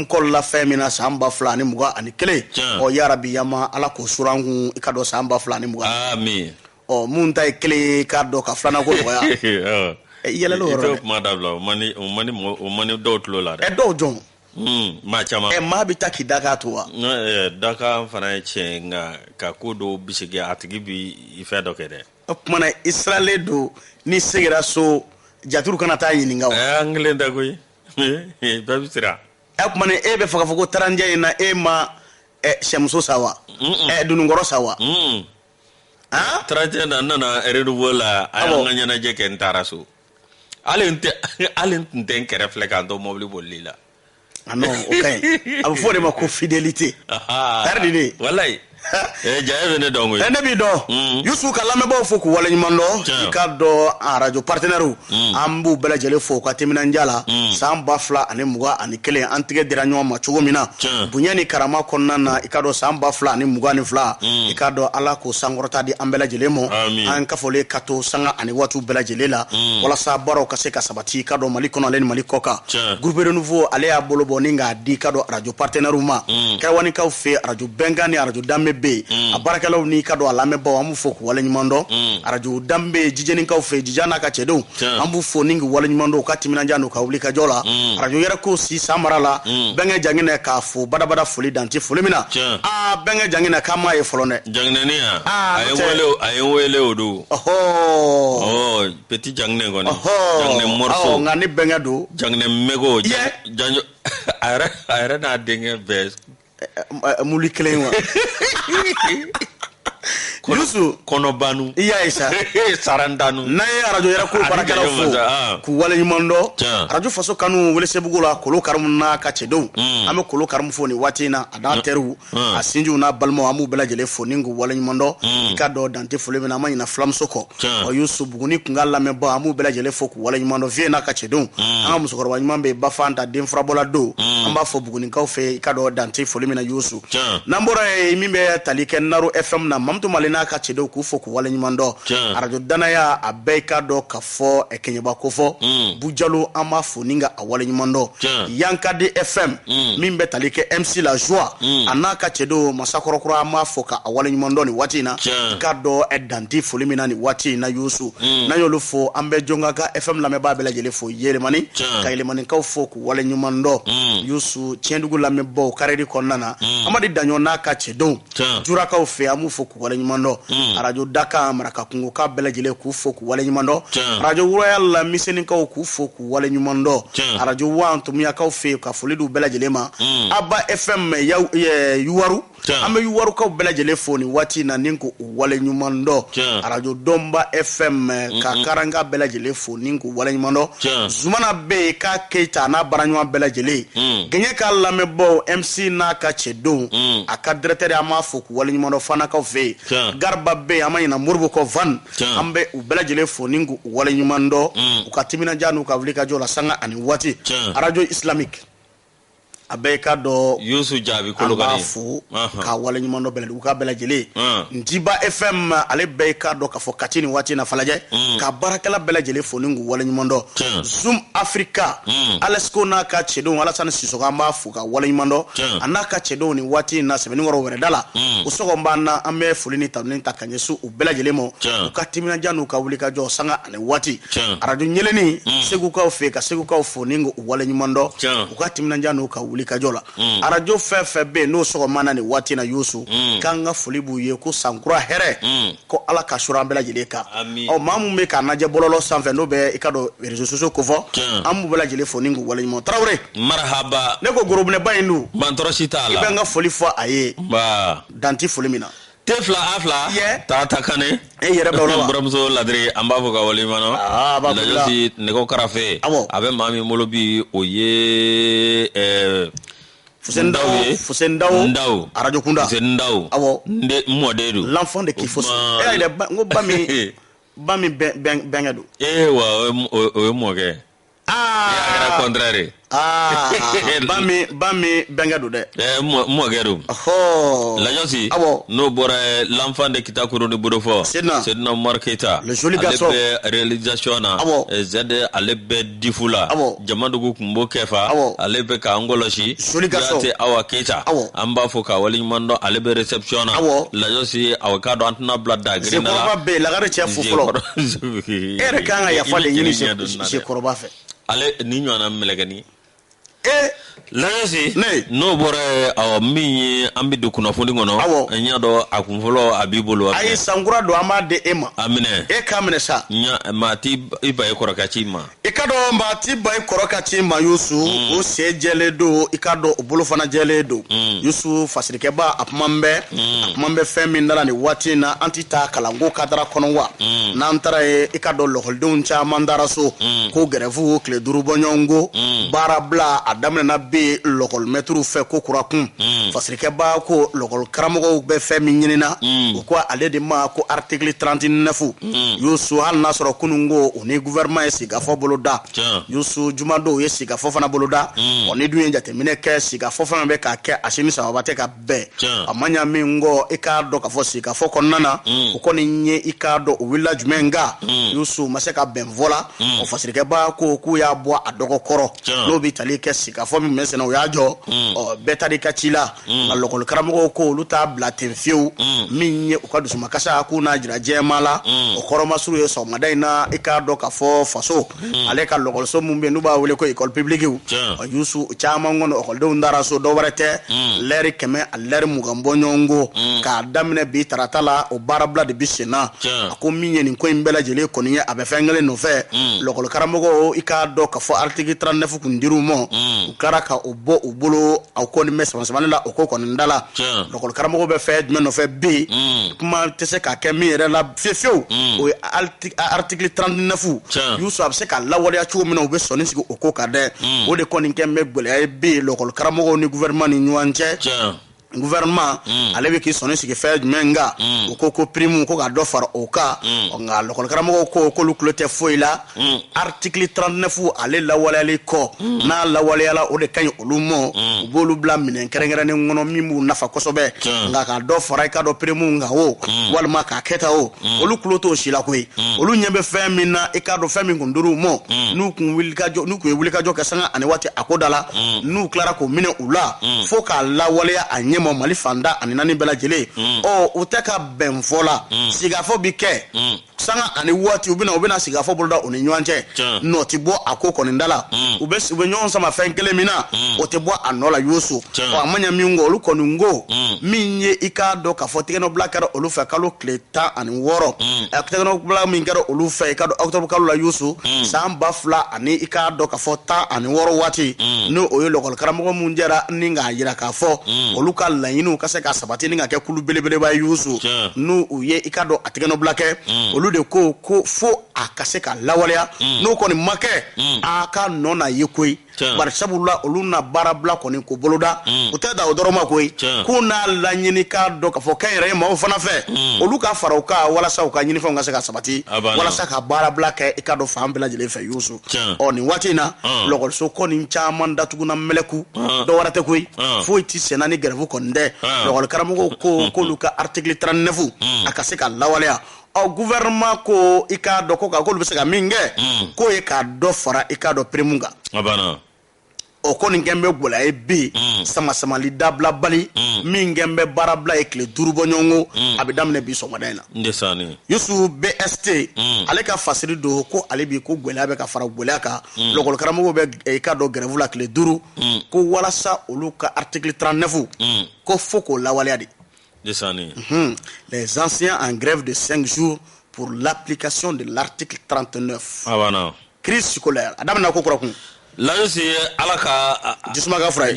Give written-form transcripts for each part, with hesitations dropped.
FM kolla femina samba fulani muga ani kele o ya rabbi yama ala ko surangu ikado samba fulani muga amin o munta kele kado ka fulana ko ya yele lo ro ma dabla mani dotlo la e do jon ma chama e ma bi taki daga to wa daka fana chenga ka kodo bisige atigi bi ife dokede mana israel do ni segira so jaturu kana ta yininga wa angle da koy babisira mana e be faga fago taranja ina e ma shamso sawa dunu ngoro sawa taranja nana eredu wala ayanga nyana jeke ntaraso alente kere flekanto mobile bolila non okay abu fo de ma ko fidélité tardini wallahi jaye ne dongo bi do yusu kalame bo fo ko wala nyimando ikado radio partenaire ambu bela jele fo ko temina njala samba fla ane muga ani kele antige diranyo ma chugo mina bunyani karama konnana ikado samba fla ani muga ni fla ikado ala ko sangorota di ambela jele mo an kafole kato sanga ani watu bela jele la wala sabaro kase ka sabati ikado malikono len malikoka groupe de nouveau ale a bolobo ninga di ikado radio partenaire ma kawani ka fe radio bengani radio dame be abarakalaw ni kado alame baw amu foku wala nyimando radio dambe jijeni kaw fe jijana ka chedo ambu foningi wala nyimando ka timina jano ka wulika jola radio yara ko si samarala benga jangine ka fo bada foli danti foli mina benga jangine kama e folone jangine ni ay wele odu petit jangine ngoni jangine morso ngani benga do jangine mego janjo ayra na dinge bes muli kelen Yusu kono banu iya isa sarandanu na radio yara ko barakala fo ku wala nyimando radio faso kanu wele sebugula kolo karumna ka cedo ame kolo karum fo ni watina ada teru asinju na balmo amu bela jele fo ningu wala nyimando ikado dante fo le na manyina flam soko o Yusu buguni kungala me ba amu bela jele fo ku wala nyimando vie na ka cedo amu sokoro wa nyimambe ba fanta dem frabola do amba fo buguni ka fe ikado dante fo le na Yusu nambora mimbe talike naro FM na mamtu malina ka chedo ku fo ku wala nyimando radio danaya abeka do ka fo ekenyeba ko fo bujalo ama foninga awala nyimando yankade FM mimbe talike MC la joie anaka chedo masakorokro ama fo ka awala nyimando ni watina ka do edanti folimina ni watina Yusu na yolo fo ambe jonga ka FM la me babela jele fo yele mani ka ile mani ka fo ku wala nyimando Yusu tiendugu la me bo karedi konnana amadi danyo na ka chedo jura ka fe amu fo ku wala nyimando radio Dakar maraka kungu ka bela jele ku fo ku wala nyimando radio Royal la miseni ka ku fo ku wala nyimando radio wantu miya ka fe ka folidu bela jele ma Aba FM yuwaru ame yuwaru ka bela jele fo ni wati na ninku wala nyimando radio Domba FM ka karanga bela jele fo ninku wala nyimando zumana be ka keita na baranywa bela jele genye ka lamebo MC na ka chedo aka directeur ama fo ku wala nyimando fana ka fe garba be amanyina murbu ko van ambe ubela jele fo ningu wala nyumando ukatimina janu ka vulika jola sanga ani wati radio islamique abeka do Yusu jabi kologani ka wala nyumando bela uka bela jele Ndiba FM ale beka do ka fo katini wati na falaje ka barakala bela jele fo ningu wala nyumando Zoom Africa alesko na ka chedo wala sana sisoka mafu ka wala nyumando anaka chedo ni wati na sebeni ngoro were dala usoko mbana ame fulini tamni takanyesu ubela jele mo ukatimina janu ka wulika jo sanga ani wati radio nyeleni segu ka ofe ka segu ka ofo ningu wala nyumando ukatimina janu ka kajola arajo fefe be no so mana ni wati na Yusu kanga fulibu ye ko sankura here ko ala ka shura mbela jileka o mamu me ka naje bololo sanfe no be ikado réseaux sociaux ko fo amu bela jile fo ningu wala nyimo Traoré marhaba ne ko groupe ne bayindu bantoro sitala ibenga foli fo aye ba danti folimina tefla afla ta kane yere be wala bramzo ladri ambavo ka wali mano la josi ne ko karafe abe mami molobi oye Fusendao arajo kunda Fusendao awo nde modedu l'enfant de Kifos ile ngo bami bengadu wa o moge ya contraire Bami benga do de. Mo gero. La josi. No bora l'enfant de Kitakuru de Bodofo. Sedna Marketa. Le joli garçon. Réalisation na. Zede alebe difula. Jamadugu kumbo kefa. Alebe ka angoloshi. Joli garçon. Yate awa keita. Amba foka wali mando alebe reception na. La josi awakado antna blada grina. C'est quoi be la gare tia fofolo. Ere kanga ya fale yini se koroba fe. Ale ni nyana melegani. Lasi no bore aw mi ambi du kuna fundi ngono nya do akunfolo abibolo ay sangura do amade ema amine kamene sa nya mati iba e korokachi ma ikado mati ba e korokachi ma yusu o se jele do ikado obolo fana jele do yusu fasirike ba apmambe femi ndala ni watina antita kalango kadara konwa na antara e ikado loholdun cha mandara so ko gerevu kle duru bonyongo barabla adamne na be lokol metru fe ko kurakun fasirike ba ko lokol karamogo be fe minyina ko ale de ma ko article 39 yusu hal nasro kunungo oni gouvernement e siga fo boloda yusu jumado ye siga fo fana boloda oni duye jate mine ke siga fo fana be ka ke ashini sa babate ka be amanya mingo ikado ka fo siga fo konnana ko ni nye ikado o village menga yusu maseka ben vola o fasirike ba ko ku ya bo adogo koro no bi tali ke siga fo mi na uyajo betari kachila na lokol karamogo ko luta blatin fiu minye ukadu sumakasa ku na jira jemala o koroma suru ye so madaina ikado ka fo faso aleka lokol so mumbe nuba wele ko école publique yusu chama ngono okol do ndara so do barete leri keme aleri mugambo nyongo ka damne bi taratala o barabla de bisena ko minye ni ko imbela jele ko ni abe fengele no fe lokol karamogo ikado ka fo article 39 kundiru mo ukara ka obo ubolo akoni mesa la okoko ndala lokol karamogo be fe meno fe b kuma tese ka kemi re la fiefio o article 39 yusu abse ka lawole ya chuo mena obe soni sigo okoka de o de koni kemme gbele b lokol karamogo ni gouvernement ni nyuanche gouvernement alebe ki soni sigi fe menga okoko primu ko ga do far oka nga lokol karamogo ko luklote foila article 39 ale la wala le ko na la wala yala o de kan olumo bolu bla minen kerengere ne ngono mimu nafa kosobe nga ka do fara ka do primu nga o wal ma ka keta o olukloto shila ko olu nyembe fe mina e ka do fe min kunduru mo nu kun wil ka jo ka sanga ani wati akodala nu klara ko mine ula fo ka la wala ya mo mali fanda ani nani bela jele uteka benfola sigafo bike sanga ani wati ubina sigafo bolda oni nywanche no tibo akoko ndala ube nyon sama fenkele mina otebo anola yusu amanya miungo olukonungo minye ikado ka fotikeno blackero olufa kalo kleta ani woro aktegeno bla mingero olufa ikado october kalo la yusu samba fla ani ikado ka fota ani woro wati no oyo lokol karamogo munjera ninga yira ka fo oluka la yinu kase ka sabati ninga ke kulu belebele ba yusu no uye ikado ategeno blake olu de ko fo akase ka lawalya no ko ni make aka nona yekoi bar sabula oluna barabla ko ni ko boloda utada odoroma koi kuna la nyini ka do ka fo kayre ma fana fe oluka farauka wala sa ka nyini fo ngase ka sabati wala sa ka barabla ka ikado fambela jele fe yusu oni watina lokol so ko ni chama ndatuguna meleku do warate koi fo iti senani gervu konde lokol karamugo ko luka article 39 akase ka lawalya au gouvernement ko ikado ko ka ko lubisa minge ko e ka do fara ikado primunga abana o ko ngembe gbola e bi sama li dabla bali mingembe barabla e kle durubo nyongo abidamne bi so madaina ndesani yusu BST ale ka fasiri do ko ale bi ko gbola be ka fara gbola ka lokol karamogo be e ka do grève la kle duru ko wala sa oluka article 39 ko foko la waliadi les anciens en grève de 5 jours pour l'application de l'article 39. Crise scolaire. Adam na ko kurakun. La yosi alaka jismaga furai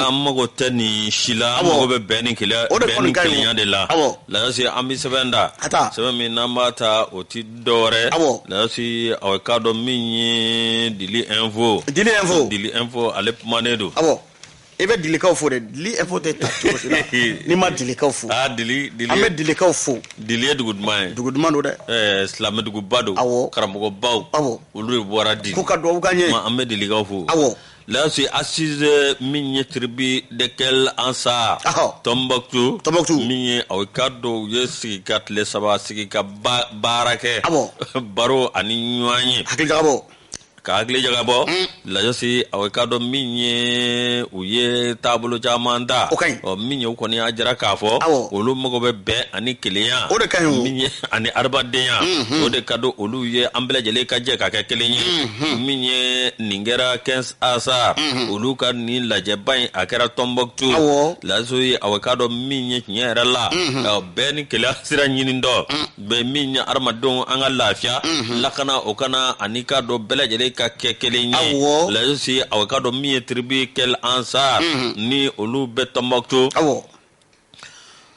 amago tani shila amago be beni kila beni kila de la yosi ambi sebenda sebemi namata oti dore la yosi awekado minyi dili info alep manedo e be dilikaw fo de dili e fo te ta to sila ni ma dilikaw fo dili ame dilikaw fo dili dugudman do de islam dugubado karamogo baw olu bora dili ko ka do ganye ma ame dilikaw fo là c'est assise minye tribi de quel ansa Tombouctou minye awikado yesi kat le saba sigi ka barake baro ani nyanye Kagle jagabo la josi awekado minye uye tablo jamanda o minye ukoni ajara kafo olu mogo be ani kiliya minye ani arbadeya o de kado olu ye ambele jele kaje ka kiliya minye ningera 15 asa olu ka ni laje bain akera Tombouctou la josi awekado minye nyera la be ni kiliya sira nyini ndo be minye armadon anga lafia lakana okana ani kado bele jele ka kekelenye la josi awakado mi tribi kel ansar ni olu be Tombouctou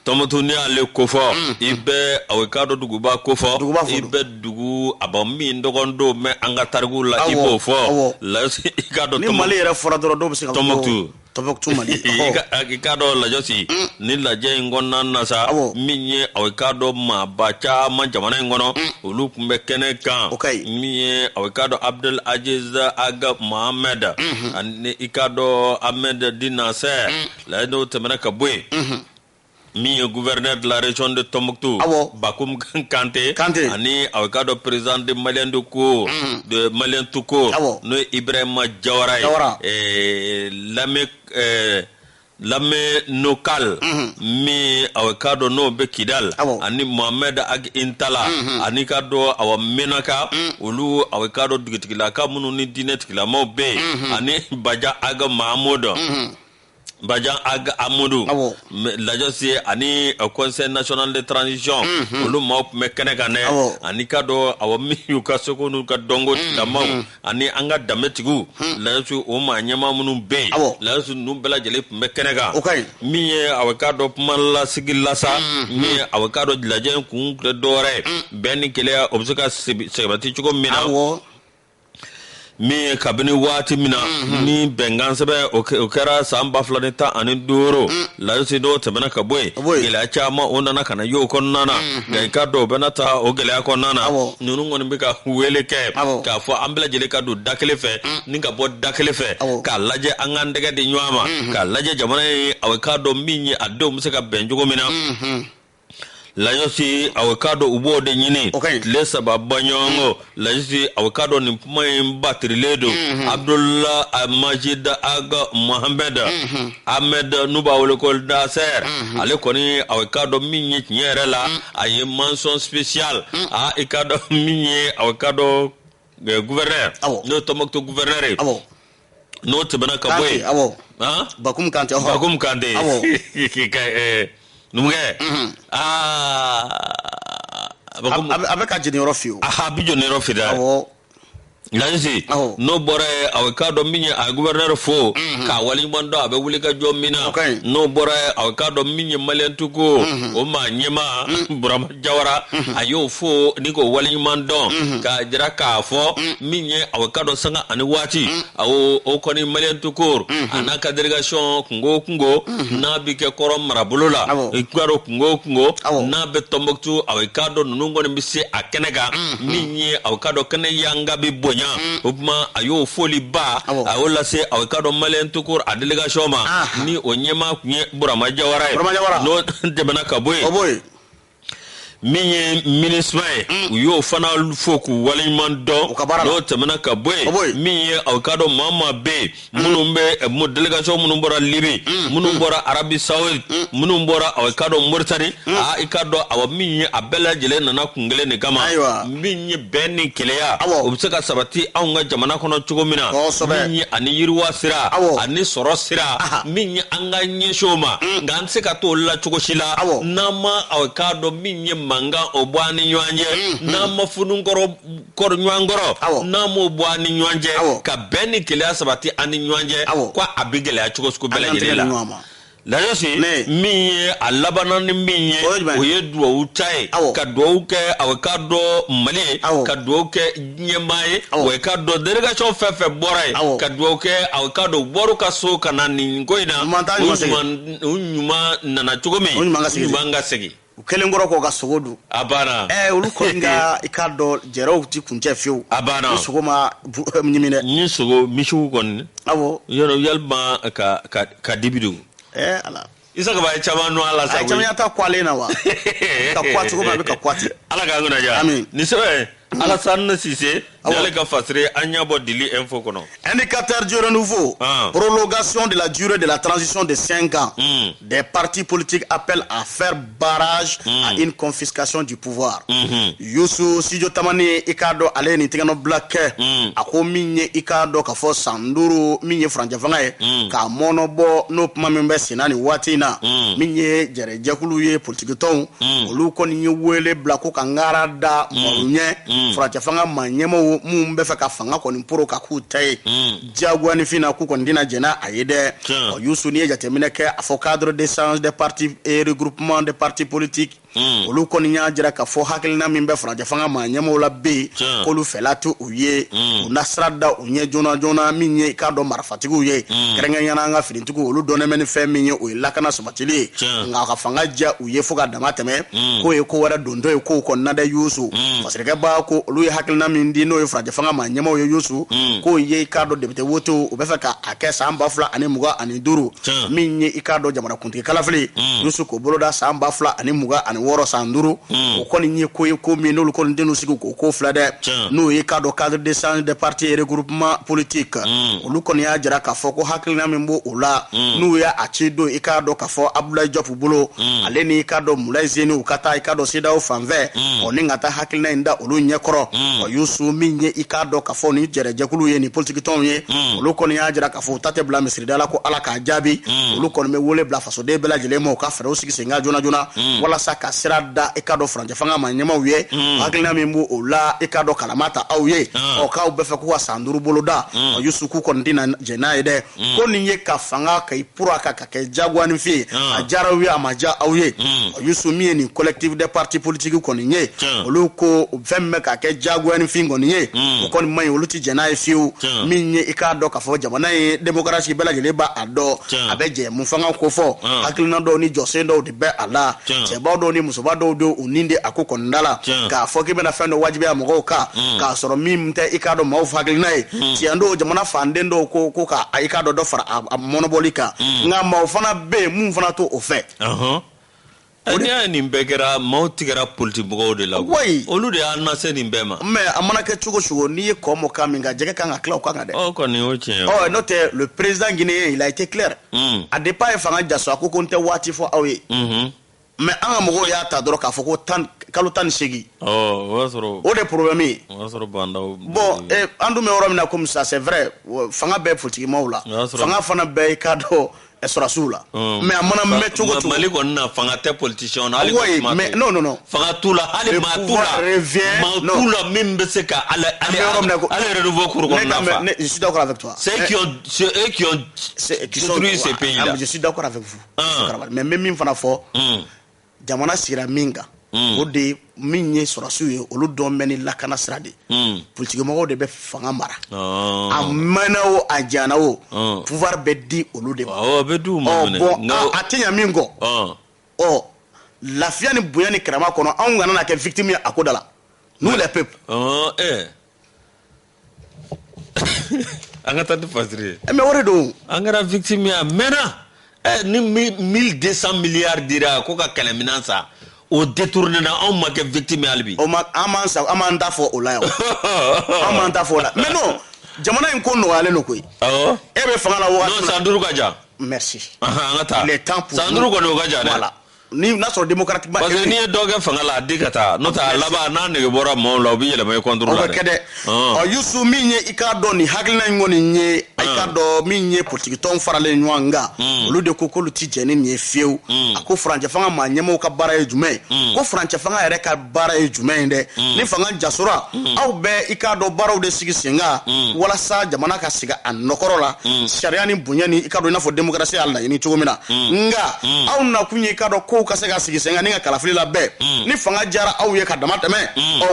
Tombouctou ni ale kofo ibe awakado duguba kofo ibe dugu abami ndogondo me anga targu la ibo fo la josi ikado ni mali era fora do be se Tombouctou mali ikado la josi ni la je ngonna nasa minye awakado ma bacha man jamana ngono olu kumbe kene kan minye awakado Abdul Aziz Aga Mohamed ani ikado Ahmed Dinasser la do temena kabwe minye gouverneur de la région de Tombouctou Bakoum Kanté ani awakado président de Malien Toukour de Malien Toukour no Ibrahima Diawara lame nokal mi awakado no be Kidal ani Mohamed Ag Intala ani kado awa menaka olu awakado dugitikila ka munu ni dinetikila mo be ani Baja Aga Mahmoud Bajan Ag Amadou la josi ani conseil national de transition olu mop mekanekane ani kado awami yuka sokonu ka dongo damaw ani anga dametigu la josi o ma nyama munu be la josi nu bela jele mekaneka mi awakado pumala sigilasa mi awakado laje kun dore ben kele obsaka sebati chuko mina mi kabini wati mina ni bengansebe okera samba flaneta ani doro la sido tebena kabwe gele chama onana kana yo konnana ga kado benata o gele konnana nunu ngoni bika wele ke ka fo ambela jele kado dakele fe ninga bod dakele fe ka laje angandega de nyama ka laje jamana awakado minyi ado musaka benjugo mina la yosi awakado ubo de nyini le sababa nyongo la yosi awakado ni pumay batriledo Abdullah Majid Aga Mohamed Ahmed Nuba Olekol Daser ale koni awakado minye nyere la aye mention spéciale a ikado minye awakado gouverneur no Tombouctou gouverneur no tebana kabwe Bakoum Kanté Numuge avec a jenero fio bijonero fida Nancy no bore awakado minye a gouverneur fo ka wali mondo abe wuli ka jomina no bore awakado minye Malien Toukour o ma nyema Burama Diawara ayo fo niko wali mondo ka jira ka fo minye awakado sanga ani wati o koni Malien Toukour anaka délégation kungo na bike korom marabulula ikwaro kungo na be Tombouctou awakado nungo ni bisi akenega minye awakado kene yanga bi Obma ayo foli ba awola se awakado Malien Toukour a délégation ma ni onyema kunye Burama Diawara no debana kabwe minye ministre uyo fana foku waliman do no temena kabwe minye awakado mama be munumbe mu délégation munumbora Libi munumbora Arabie Saoudite munumbora awakado Mauritanie a ikado awa minye abela jele nana kungele ne kama minye beni keleya obseka sabati aunga jamana kono chugomina minye ani yirwa sira ani soro sira minye anga nyeshoma nganse kato la chugoshila nama awakado minye manga obwani nyanje na mafunu kor nywangoro na mo obwani nyanje ka beni kele sabati ani nyanje kwa abigele achugo sku bele jela lajɛ si min ye a labanna ni min ye o ye duwawu ta ye ka duwawu kɛ aw ka dɔ Mali ye ka duwawu kɛ ɲɛmaa ye o ka dɔ délégation fɛn fɛn bɔra ye ka duwawu kɛ aw ka dɔ bɔra ka so ka na nin ko in na o ɲuman nana cogo min o ɲuman ka segin u kelen kɔrɔ ko ka sogo dun a banna olu kɔni ka I ka dɔ jɛrɛw ti kuncɛ fiyewu a banna ni sogo ma ɲimi dɛ ni sogo misiw kɔni awɔ yɔrɔ yalima ka dibi dogo ala Isaka ba chama no ala sa. Chama yata kwale na wa. Ka kwatu ko ba ka kwati. Ala ka ngona ja. Amin. Ni sebe ala sanna sise dale ka fasre anya bo dili info kono. Indicateur du renouveau. Prolongation de la durée de la transition de 5 ans. Des partis politiques appellent à faire barrage à une confiscation du pouvoir. Youssou Sidio Tamani ikado ale ni tigano black ako minye ikado ka fo sanduru minye franja vangae ka monobo no pamembe sinani watina minye jere jakulu ye politique ton olu ko ni wele blako ka ngara da morunye franja fanga manyemo mumbe fa ka fanga ko ni poro ka kutai jagwani fina ku ko ndina jena ayede Youssou ni jatemine ke afo cadre d'échange des partis et regroupement des partis politiques olu ko ni jira ka fo hakilina min be franja fanga manyemo la be ko lu felatu uye unasrada unye jona minye ka do marfatigu ye kerenga yana nga filintugu olu done men fe minye o lakana somatili nga ka fanga ja uye fo ka damateme ko e ko wara dondo e ko nada Youssou fasireke ba ko olu ye hakilina min di no e franja fanga manyemo ye Youssou ko ye ka do debite woto o be fa ka akesa amba fula ani muga ani duru minye ikado jamana kuntike kalafili Youssou ko boloda samba fula ani muga ani woro sanduru o koni nye ko min olu koni denu sigu ko flade no ye cadre d'échange des partis et regroupements politiques olu koni ya jara ka fo ko hakilina mimbo ola no ya achido ikado ka fo Abdoulaye Diop bolo ale ni ikado Mulaizeni ukata ikado sida o fanve oni ngata hakilina inda olu nyekoro o Youssou minye ikado ka fo ni jere jakulu ye ni politique ton ye olu koni ya jara ka fo tate bla misri dala ko ala ka jabi olu koni me wole bla faso de bela jele mo ka fere o sigi senga jona wala saka sirada ikado franja fanga manyema uye hakilina mimbo ola ikado kalamata auye o ka ubefe ko sanduru boloda o Youssou ku kondina jena ede ko niye ka fanga kai pura ka jagwani fi ajara wi amaja auye o Youssou mi ni collectif des partis politiques ko niye olu ko vemme ka jagwani fi ngoniye ko ni man olu ti jena e fiu minye ikado ka fo jamana e démocratie bela jele ba ado abeje mu fanga ko fo hakilina do ni jose do de be ala se ba do ni musoba do uninde akoko ndala ka foki bena fendo wajibi amogo ka soro mimte ikado mawfagli nay ti ando jamana fandendo ko ka ikado do fara monobolika nga mawfana be mum fana to o fe Anya ni mbegera mautigera politique bogo de la olu de anase ni mbema mais amana ke chugo ni ko mo kaminga jege kanga clau kanga de ko ni o tien note le président guinéen il a été clair a départ e fanga jaso akoko nte wati fo awe mais anga mogo ya ta doro ka foko tan kalo tan segi wasoro o de problème wasoro banda bon andu me woro mina comme ça c'est vrai fanga be politique mawla fanga fana be kado esrasula mais amana meto go mali ko na fanga te politicien ali mais non fanga tula ali matula mimbe seka ali renouveau cour ko na je suis d'accord avec toi c'est qui ont détruit ces pays là je suis d'accord avec vous mais même min fana fo jamana sira minga o de minye sorasu ye olu don meni lakana sirade politique mo de be fanga mara amana o ajana o pouvoir be di olu de be du mo ne bon atinya mingo lafia ni bonya ni krama kono an ngana na ke victime akodala nous les peuples angata de fasri mais ore do angara victime ya mena ni 1200 milliards dira ko ka kalaminansa o détourné na on ma que victime albi o ma amansa amanda fo olayo amanda fo la mais non jamana en ko no ale no koy e be fanga la wa non sanduru kaja merci ngata le temps pour sanduru ko no kaja voilà ni n'a sɔrɔ démocratiquement parce que ni ye dɔ kɛ fanga la a di ka taa n'o tɛ a laban n'a nege bɔra maaw la o bɛ yɛlɛma i contre la dɛ Youssou min ye i k'a dɔn ni hakilina in kɔni ye i k'a dɔn min ye politique tɔnw faralen ɲɔgɔn kan olu de ko k'olu ti jɛ ni nin ye fiyewu a ko furancɛ fanga maa ɲɛmaaw ka baara ye jumɛn ko furancɛ fanga yɛrɛ ka baara ye jumɛn ye dɛ ni fanga jasora aw bɛɛ i k'a dɔn baaraw de sigi sen kan walasa jamana ka sigi a nɔkɔrɔ la sariya ni bonya ni i k'a dɔn i n'a fɔ démocratie y'a laɲini cogo min na nka aw nakun ye i k'a dɔn kow ka se ka sigi sen kan ni ka kalafili la bɛɛ ni fanga jara aw ye ka dama tɛmɛ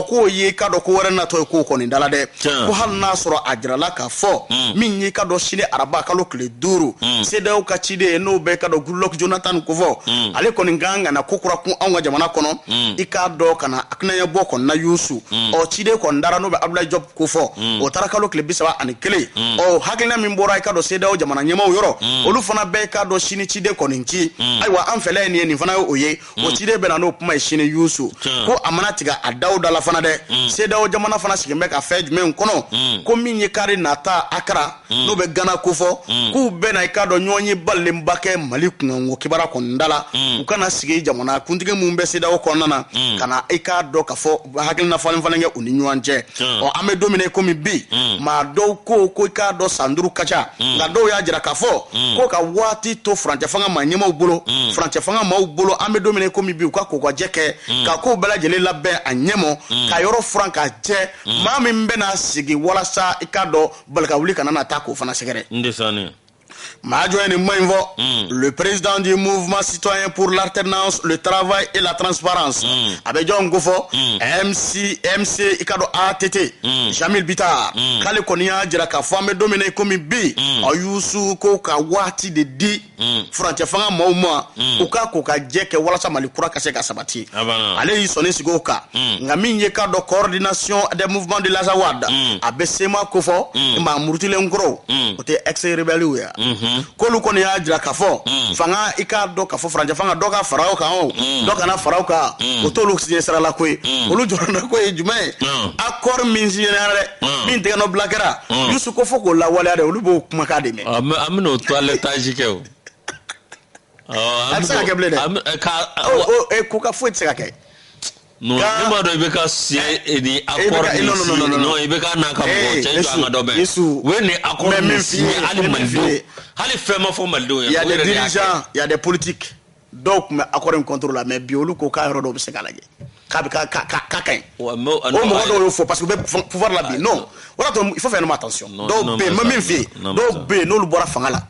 k'o ye i k'a dɔn ko wɛrɛ natɔ ye k'o kɔni dala dɛ ko hali n'a sɔrɔ a jirala k'a fɔ min ye i ka dɔn sini araba kalo tile 5 CEDEAO ka ciden ye n'o bɛ i ka dɔn Goodluck Jonathan ko fɔ ale kɔni kan ka na ko kura kun anw ka jamana kɔnɔ i k'a dɔn ka na hakilina bɔ kɔni na Youssou ciden kɔni dara n'o bɛ Abdoulaye Diop ko fɔ o taara kalo tile 31 hakilina min bɔra i ka dɔn CEDEAO jamana ɲɛmaaw yɔrɔ olu fana bɛɛ i ka dɔn sini ciden kɔni ci ayiwa an fɛlɛ ye nin fana ye o ye o ciden bɛ na n'o kuma ye sini Youssou ko a mana tigɛ a daw da la fana dɛ CEDEAO jamana fana sigin bɛ ka fɛn jumɛn kɔnɔ ko min ye kari nata Accra n'o bɛ Ghana ko fɔ k'u bɛ na i ka dɔn ɲɔgɔn ye balenba kɛ Mali kunkanko kibara kɔni da la u kana sigi jamana kuntigi mun bɛ CEDEAO kɔnɔna na ka na i k'a dɔn ka fɔ hakilina falen kɛ u ni ɲɔgɔn cɛ an bɛ don min na komi bi maa dɔw ko i k'a dɔn san 5 ka ca nka dɔw y'a jira k'a fɔ ko ka waati to furancɛ fanga maa ɲɛmaaw bolo furancɛ fanga maaw bolo an bɛ don min na komi bi u ka kokajɛ kɛ ka ko bɛɛ lajɛlen labɛn a ɲɛmɔ ka yɔrɔ furan ka jɛ maa min bɛna sigi walasa i k'a dɔn balika wuli kana na taa k'o fana sɛgɛrɛ le président du mouvement citoyen pour l'alternance, le travail et la transparence. Avec John Gofo, MC, Ikado ATT, Jamil Bitar, Kale Konia, Djeraka, Femme Dominé comme B, Youssou Koka Wati de Di, Franchefanga Mouma, Oka Koka Djeke, Walasa Malikura Kaseka Sabati. Allez, sonner Sigoka, Ngamin Yekado, coordination des mouvements de l'Azawad, Abesema Kofo, Mamurtile Ngro, côté ex-rebelle. Kolu koni ya jira kafo fanga i k'a dɔn k'a fɔ furancɛ fanga dɔ ka fara o kan o dɔ kana fara o kan o t'olu signé sira la ko ye olu jɔrɔna ko ye jumɛn ye accord min signé dɛ min tɛgɛ nɔ bila kɛra Youssou ko fɔ k'o lawaleya dɛ olu b'o kumakan de mɛn an bɛna o toilettage kɛ o a tɛ se ka kɛ bilen dɛ ko ka foyi tɛ se ka kɛ non ne m'a dɔn i bɛ ka si ni accord non i bɛ ka n'a ka mɔgɔ cɛ jɔ an ka dɔ bɛn o ye ni accord min signé hali malidenw hali fɛn ma fɔ malidenw ye il y a des dirigeants il y a des politiques dɔw tun bɛ accord in contrôle la mais bi olu ko k'a yɔrɔ dɔw bɛ se k'a lajɛ k'a ka ɲi o mɔgɔ dɔw y'o fɔ parce que u bɛ pouvoir la bi non o de y'a to il faut faire attention dɔw bɛ yen n bɛ min f'i ye dɔw bɛ yen n'olu bɔra fanga la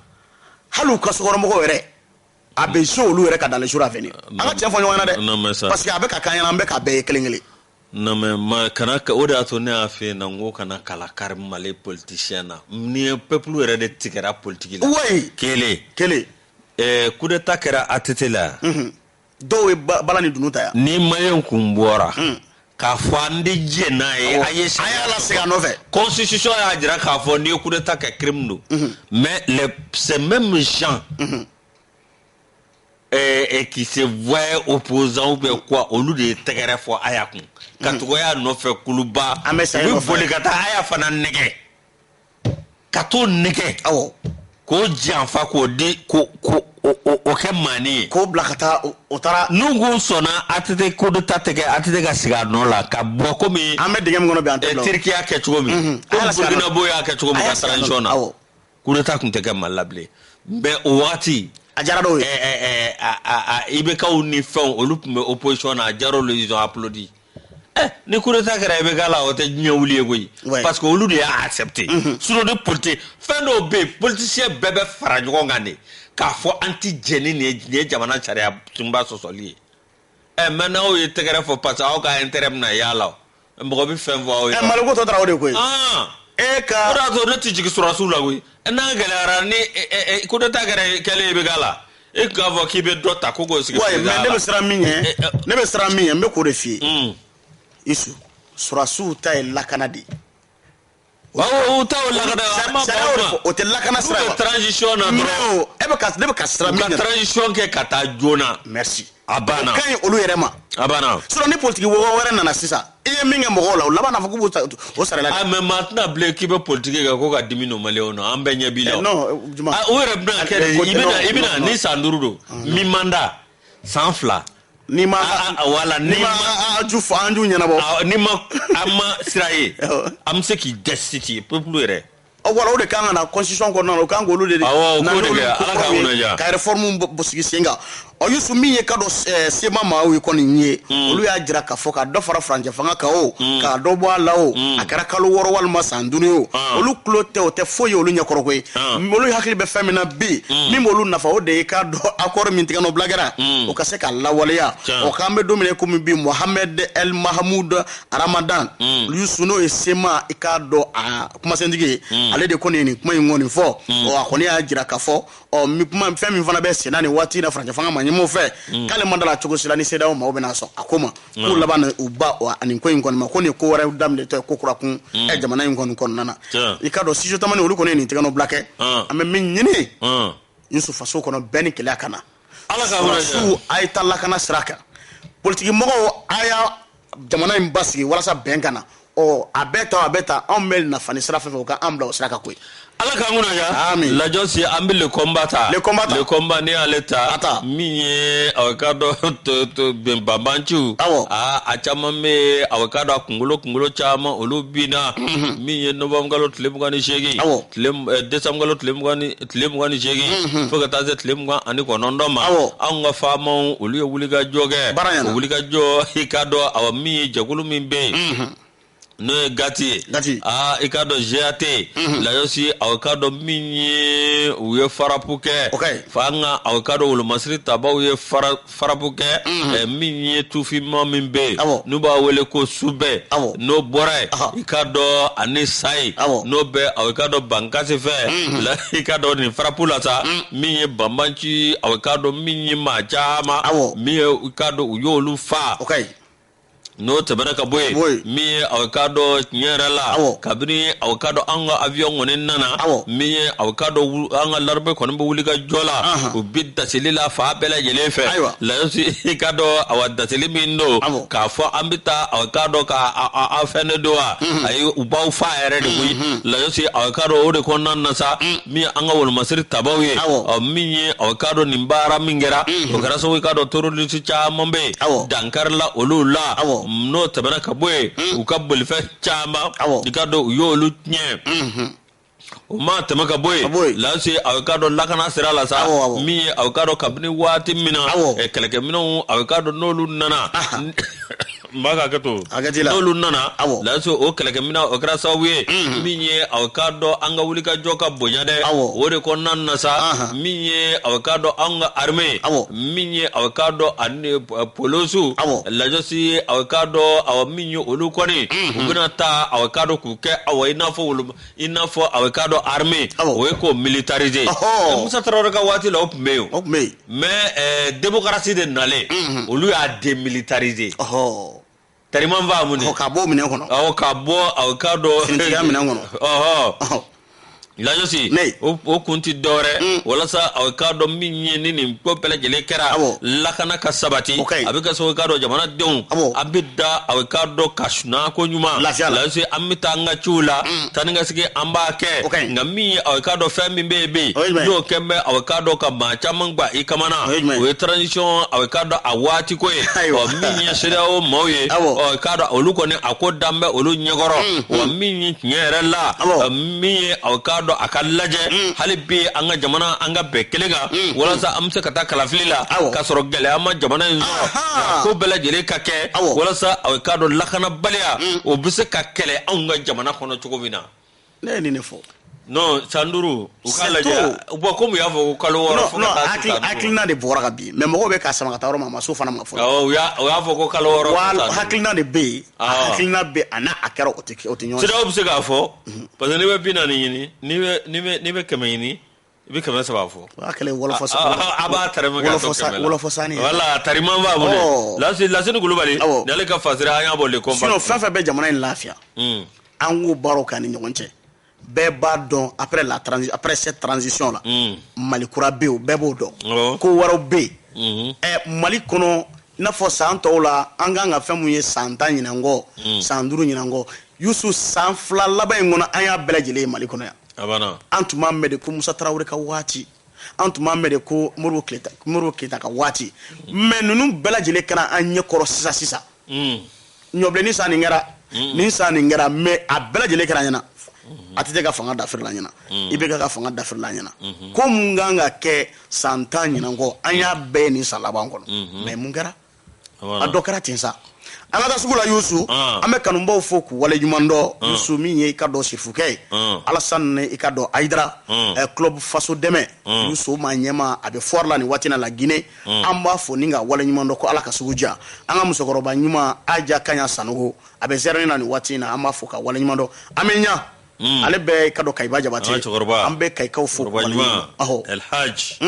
hali u ka sokɔnɔmɔgɔw yɛrɛ a bɛ so olu yɛrɛ ka dans les jours à venir an ka tiɲɛ fɔ ɲɔgɔn na dɛ parce que a bɛ ka kan ɲɛna an bɛ k'a bɛɛ ye kelen kelen non mais kana o de y'a to ne y'a fɛ yen na n ko kana kala kari Mali politicien na ni peuple yɛrɛ de tigɛra politique la kelen coup d'état kɛra ATT la dɔw ye bala ni dunu ta yan ni maliyɛn kun bɔra k'a fɔ an de jɛ n'a ye a y'a lasegin a nɔfɛ constitution y'a jira k'a fɔ n'i ye coup d'état kɛ crime don mais ces mêmes gens et qui se voient opposants ou bien quoi olu de tɛgɛrɛ fɔ a y'a kun ka tɔgɔya nɔfɛ kuluba u bɛ boli ka taa a y'a fana nɛgɛ ka t'o nɛgɛ k'o janfa k'o di o kɛ maani ye k'o bila ka taa o taara n'u ko sɔnna ATT coup d'état tɛ kɛ ATT ka sigi a nɔ la ka bɔ komi an bɛ dingɛ min kɔnɔ bi an tɛ bila Turki y'a kɛ cogo min komi Burkina y'a kɛ cogo min ka transition na coup d'état tun tɛ kɛ Mali la bilen mais o wagati a diyara dɔw ye IBK ni fɛnw olu tun bɛ opposition na a diyara olu ils ont applaudi ni coup d'état kɛra IBK la o tɛ diɲɛ wuli ye koyi parce que olu de y'a accepté sinon ni politique fɛn dɔw bɛ yen politicien bɛɛ bɛ fara ɲɔgɔn kan de k'a fɔ an ti jɛ ni nin ye jamana sariya tunba sɔsɔli ye maintenant aw ye tɛgɛrɛ fɔ parce que aw ka intérêt bɛna y'a la mɔgɔ bɛ fɛn fɔ aw ye Mali ko tɔ taara o de koyi ka o de y'a to ne tɛ jigin sɔrɔdasiw la koyi n'a gɛlɛyara ni coup d'état kɛra kɛlen IBK la e k'a fɔ k'i bɛ dɔ ta ko k'o sigi mais ne bɛ siran min ɲɛ n bɛ k'o de f'i ye Youssou sɔrɔdasiw ta ye lakana de ye o ta o lakana o tɛ lakana sira ye transition na dɔrɔn ne bɛ ka siran min ɲɛ ka transition kɛ ka taa joona merci a banna o ka ɲi olu yɛrɛ ma a banna sinon ni politique wɛrɛ nana sisan i ye min kɛ mɔgɔw la o laban n'a fɔ k'u b'o sara la mais maa tɛna bilen k'i bɛ politique kɛ ko ka dimi o maliyɛnw na an bɛɛ ɲɛ b'i la non o yɛrɛ bɛna kɛ i bɛna ni san 5 don mi mandat san fila ni ma wala ni ma ju fa anju ɲɛnabɔ ni ma ama sira ye am se k'i dɛsiti peuple yɛrɛ wala o de kan ka na constitution kɔnɔna na o kan k'olu de ka réforme sigi sen kan Yusu min ye ka dɔ sema maaw ye kɔni ye olu y'a jira k'a fɔ ka dɔ fara farancɛ fanga kan o ka dɔ bɔ a la o a kɛra kalo 6 walima san 5 o olu tulo tɛ o tɛ foyi ye olu ɲɛkɔrɔ koyi olu hakili bɛ fɛn min na bi min b'olu nafa o de ye ka dɔ accord min tigɛ n'o bila kɛra o ka se ka lawaleya o k'an bɛ don min komi bi Mohamed El Mahamoud Ramadan Yusu n'o ye sema i k'a dɔn a kumasɛntigi ye ale de kɔni ye nin kuma in kɔni fɔ a kɔni y'a jira k'a fɔ fɛn min fana bɛ senna nin waati na farancɛ fanga ma ɲɛmɔgɔ fɛ k'ale man dala cogo si la ni CEDEAO maaw bɛna sɔn a ko ma k'u laban u ba ani ko in kɔni ma ko ni ko wɛrɛ daminɛtɔ ye ko kura kun jamana in kɔni kɔnɔna na i ka dɔn studio tamani olu kɔni ye nin tigɛ n'o bila kɛ an bɛ min ɲini Yusu faso kɔnɔ bɛɛ ni kɛlɛ ka na su a ye taa lakana sira kan politiki mɔgɔw a y'a jamana in basigi walasa bɛn ka na a bɛɛ ta anw bɛ nafa ni sira fɛn fɛ o k'an bila o sira kan koyi ala ka nguna ya lajɔ si an bɛ le combat ni ale ta min ye awakado to benbanbanchu a caman bɛ awakado kunkolo caman olu bina min ye novembre tile 28 décembre tile 28 fo ka taa se tile 29 ma an ka faamaw olu ye wulikajɔ kɛ wulikajɔ i ka dɔn awa min ye jɛkulu min bɛ yen no gati i ka dɔn GAT lajɔ si aw ka dɔn min ye u ye farapu kɛ fa an ka aw ka dɔn wolomasiri tabaw ye farapu kɛ min ye tufima min bɛ yen n'u b'a wele ko subɛ n'o bɔra yen i ka dɔn ani sayi n'o bɛ aw ka dɔn bankasi fɛ i ka dɔn nin farapu la sa min ye banbanci aw ka dɔn min ye maa caman min ye i ka dɔn u y'olu fa n'o tɛmɛna ka bɔ yen min ye aw ka dɔn tiɲɛ yɛrɛ la kabini aw ka dɔn an ka avion kɔni nana min ye aw ka dɔn an ka larbe kɔni bɛ wuli ka jɔ la u bi dasili la fa bɛɛ lajɛlen fɛ layosi i ka dɔn aw dasili min don k'a fɔ an bɛ taa aw ka dɔn ka fɛn de don wa ayi u b'aw fa yɛrɛ de koyi layosi aw ka dɔn o de kɔnɔna na sa min an ka wolomasiri tabaw ye min ye aw ka dɔn nin baara min kɛra o kɛra sababu i ka dɔn terroriste caman bɛ yen dankari la olu la n'o tɛmɛna ka bɔ yen u ka bolifɛn caman i ka dɔn u y'olu tiɲɛ o ma tɛmɛ ka bɔ yen lase aw ka dɔn lakana sira la sa min ye aw ka dɔn kabini waati min na kɛlɛkɛminɛnw aw ka dɔn n'olu nana n b'a ka kɛto n'olu nana lase o kɛlɛkɛminɛn o kɛra sababu ye min ye aw ka dɔn an ka wulikajɔ ka bonya dɛ o de kɔnɔna na sa min ye aw ka dɔn an ka armée min ye aw ka dɔn ani polosiw lajɔsi aw ka dɔn aw min ye olu kɔni u bɛna taa aw ka dɔn k'u kɛ aw i n'a fɔ aw ka dɔn armée o ye ko militariser Musa Tarawele ka waati la o tun bɛ yen mais démocratie de nalen olu y'a démilitariser tariman va mun ka bɔ minɛn kɔnɔ ka bɔ aw ka dɔn finitigiya minɛn kɔnɔ lajosi o kun ti dɔwɛrɛ walasa aw ka dɔn min ye ni nin ko bɛɛ lajɛlen kɛra lakana ka sabati a bɛ kɛ sababu ka dɔn jamanadenw a bɛ da aw ka dɔn ka suna ko ɲuman lajosi an bɛ taa an ka ciw la taa ni ka segin an b'a kɛ nka min ye aw ka dɔn fɛn min bɛ yen n'o kɛn bɛ aw ka dɔn ka maa caman gba i kamana o ye transition aw ka dɔn a waati ko ye min ye CEDEAO maaw ye ka dɔn olu kɔni a ko dan bɛ olu ɲɛkɔrɔ wa min ye tiɲɛ yɛrɛ la min ye aw ka dɔn a ka lajɛ hali bi an ka jamana an ka bɛn kelen kan walasa an bɛ se ka taa kalafili la ka sɔrɔ gɛlɛya ma jamana in sɔrɔ ko bɛɛ lajɛlen ka kɛ walasa aw ka dɔn lakanabaliya o bɛ se ka kɛlɛ anw ka jamana kɔnɔ cogo min na ne ye nin de fɔ non san 5 u ka lajɛ bon comme u y'a fɔ ko kalo 6 fo ka taa se hakilina de bɔra ka bin mais mɔgɔw bɛ k'a sama ka taa yɔrɔ ma ma so fana ma fɔ u y'a fɔ ko kalo 6 hakilina de bɛ yen hakilina bɛ a n'a a kɛra o tɛ ɲɔgɔn ye CEDEAO bɛ se k'a fɔ parce que n'i bɛ 40 ɲini n'i bɛ 100 ɲini i bɛ 100 saba fɔ o y'a kɛlen wɔlɔfɔ a b'a tarima ka to 100 la wɔlɔfɔ sani voilà tariman b'a bolo Lasini Kulubali ni ale ka fasiri an y'a bɔ le combat sinon fɛn fɛn bɛ jamana in lafiya an k'o baaraw k'an ni ɲɔgɔn cɛ bɛɛ b'a dɔn après cette transition la Mali kura bɛ yen bɛɛ b'o dɔn ko wɛrɛw bɛ yen Mali kɔnɔ i n'a fɔ san tɔw la an kan ka fɛn mun ye san 10 ɲinan kɔ san 5 ɲinan kɔ Yusu san 2 laban in kɔnɔ an y'a bɛɛ lajɛlen ye Mali kɔnɔ yan an tun b'a mɛn de ko Musa Tarawele ka waati an tun b'a mɛn de ko Modibo Keyita ka waati mais ninnu bɛɛ lajɛlen kɛra an ɲɛkɔrɔ sisan ɲɔbilenni san nin kɛra nin san nin kɛra mais a bɛɛ lajɛlen kɛra ɲɛna a tɛ ka fanga dafirila ɲɛna i bɛ ka fanga dafirila ɲɛna ko mun kan ka kɛ san 10 ɲinan kɔ an y'a bɛɛ nin san laban kɔnɔ mais mun kɛra a dɔ kɛra ten sa an ka taa sugu la Yusu an bɛ kanubaw fo k'u wale ɲuman dɔn Yusu min ye i ka dɔn Sirifukɛ ye Alassane i ka dɔn Ayidara club faso dɛmɛ Yusu ma ɲɛma a bɛ fɔri la nin waati na la Guinée an b'a fo ni ka wale ɲuman dɔn ko Ala ka sugu diya an ka musokɔrɔba ɲuman Aja Kaɲa Sanogo a bɛ zɛrɛni na nin waati na an b'a fo ka wale ɲuman dɔn an bɛ ɲa ale bɛ i ka dɔn Kayiba Jabate an bɛ Kayikaw fo wale ɲuman El Hadj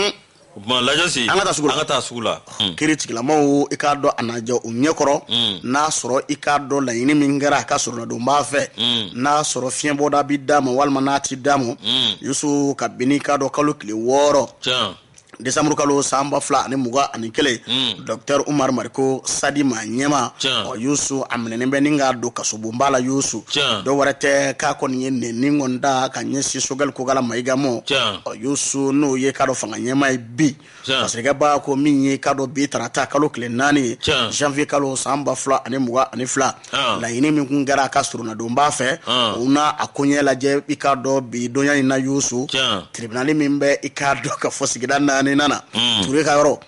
Bon lajasi an ka taa sugu la kiri tigilamaw i k'a dɔn a najɛ u ɲɛkɔrɔ n'a sɔrɔ i k'a dɔn laɲini min kɛra a ka sɔrɔ la don b'a fɛ n'a sɔrɔ fiɲɛbɔda bi d'a ma walima n'a ti d'a ma Yusu kabini i k'a dɔn kalo tile 6 Desamuru kalo san 2021 Dr Umar Mariko Sadi ma ɲɛma Yusu a minɛnen bɛ ni k'a don kasobonba la Yusu dɔ wɛrɛ tɛ k'a kɔni ye nɛni kɔni da ka ɲɛsin Sogɛli Kokala Mayiga mɔ Yusu n'o ye k'a dɔn fanga ɲɛma ye bi parce que b'a ko min ye k'a dɔn bi tarata kalo tile 4 janvier kalo san 2022 laɲini min kun kɛra a ka surunna don b'a fɛ u n'a a koɲɛ lajɛ i k'a dɔn bi donya in na Yusu tribunal min bɛ i k'a dɔn ka fɔ sigida 4 nana Ture ka yɔrɔ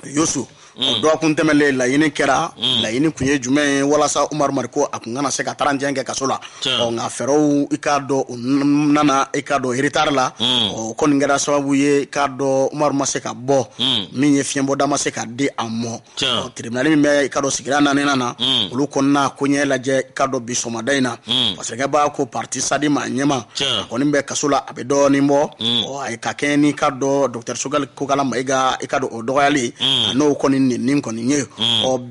Yusu o dɔgɔkun tɛmɛnlen laɲini kɛra laɲini kun ye jumɛn ye walasa Umar Mariko a kun kana se ka 31 kɛ kaso la nka fɛɛrɛw i k'a dɔn u nana i k'a dɔn retard la o kɔni kɛra sababu ye i k'a dɔn Umar ma se ka bɔ min ye fiɲɛbɔda ma se ka di a mɔ tribunal min bɛ i k'a dɔn sigida 4 na olu kɔnɔna koɲɛ lajɛ i k'a dɔn bi sɔgɔmada in na parce que b'a ko parti Sadi ma ɲɛma a kɔni bɛ kaso la a bɛ dɔɔnin bɔ a ye ka kɛ ni k'a dɔn Dr Sogɛli Kokala Mayiga i k'a dɔn o dɔgɔyali a n'o kɔni nin kɔni ye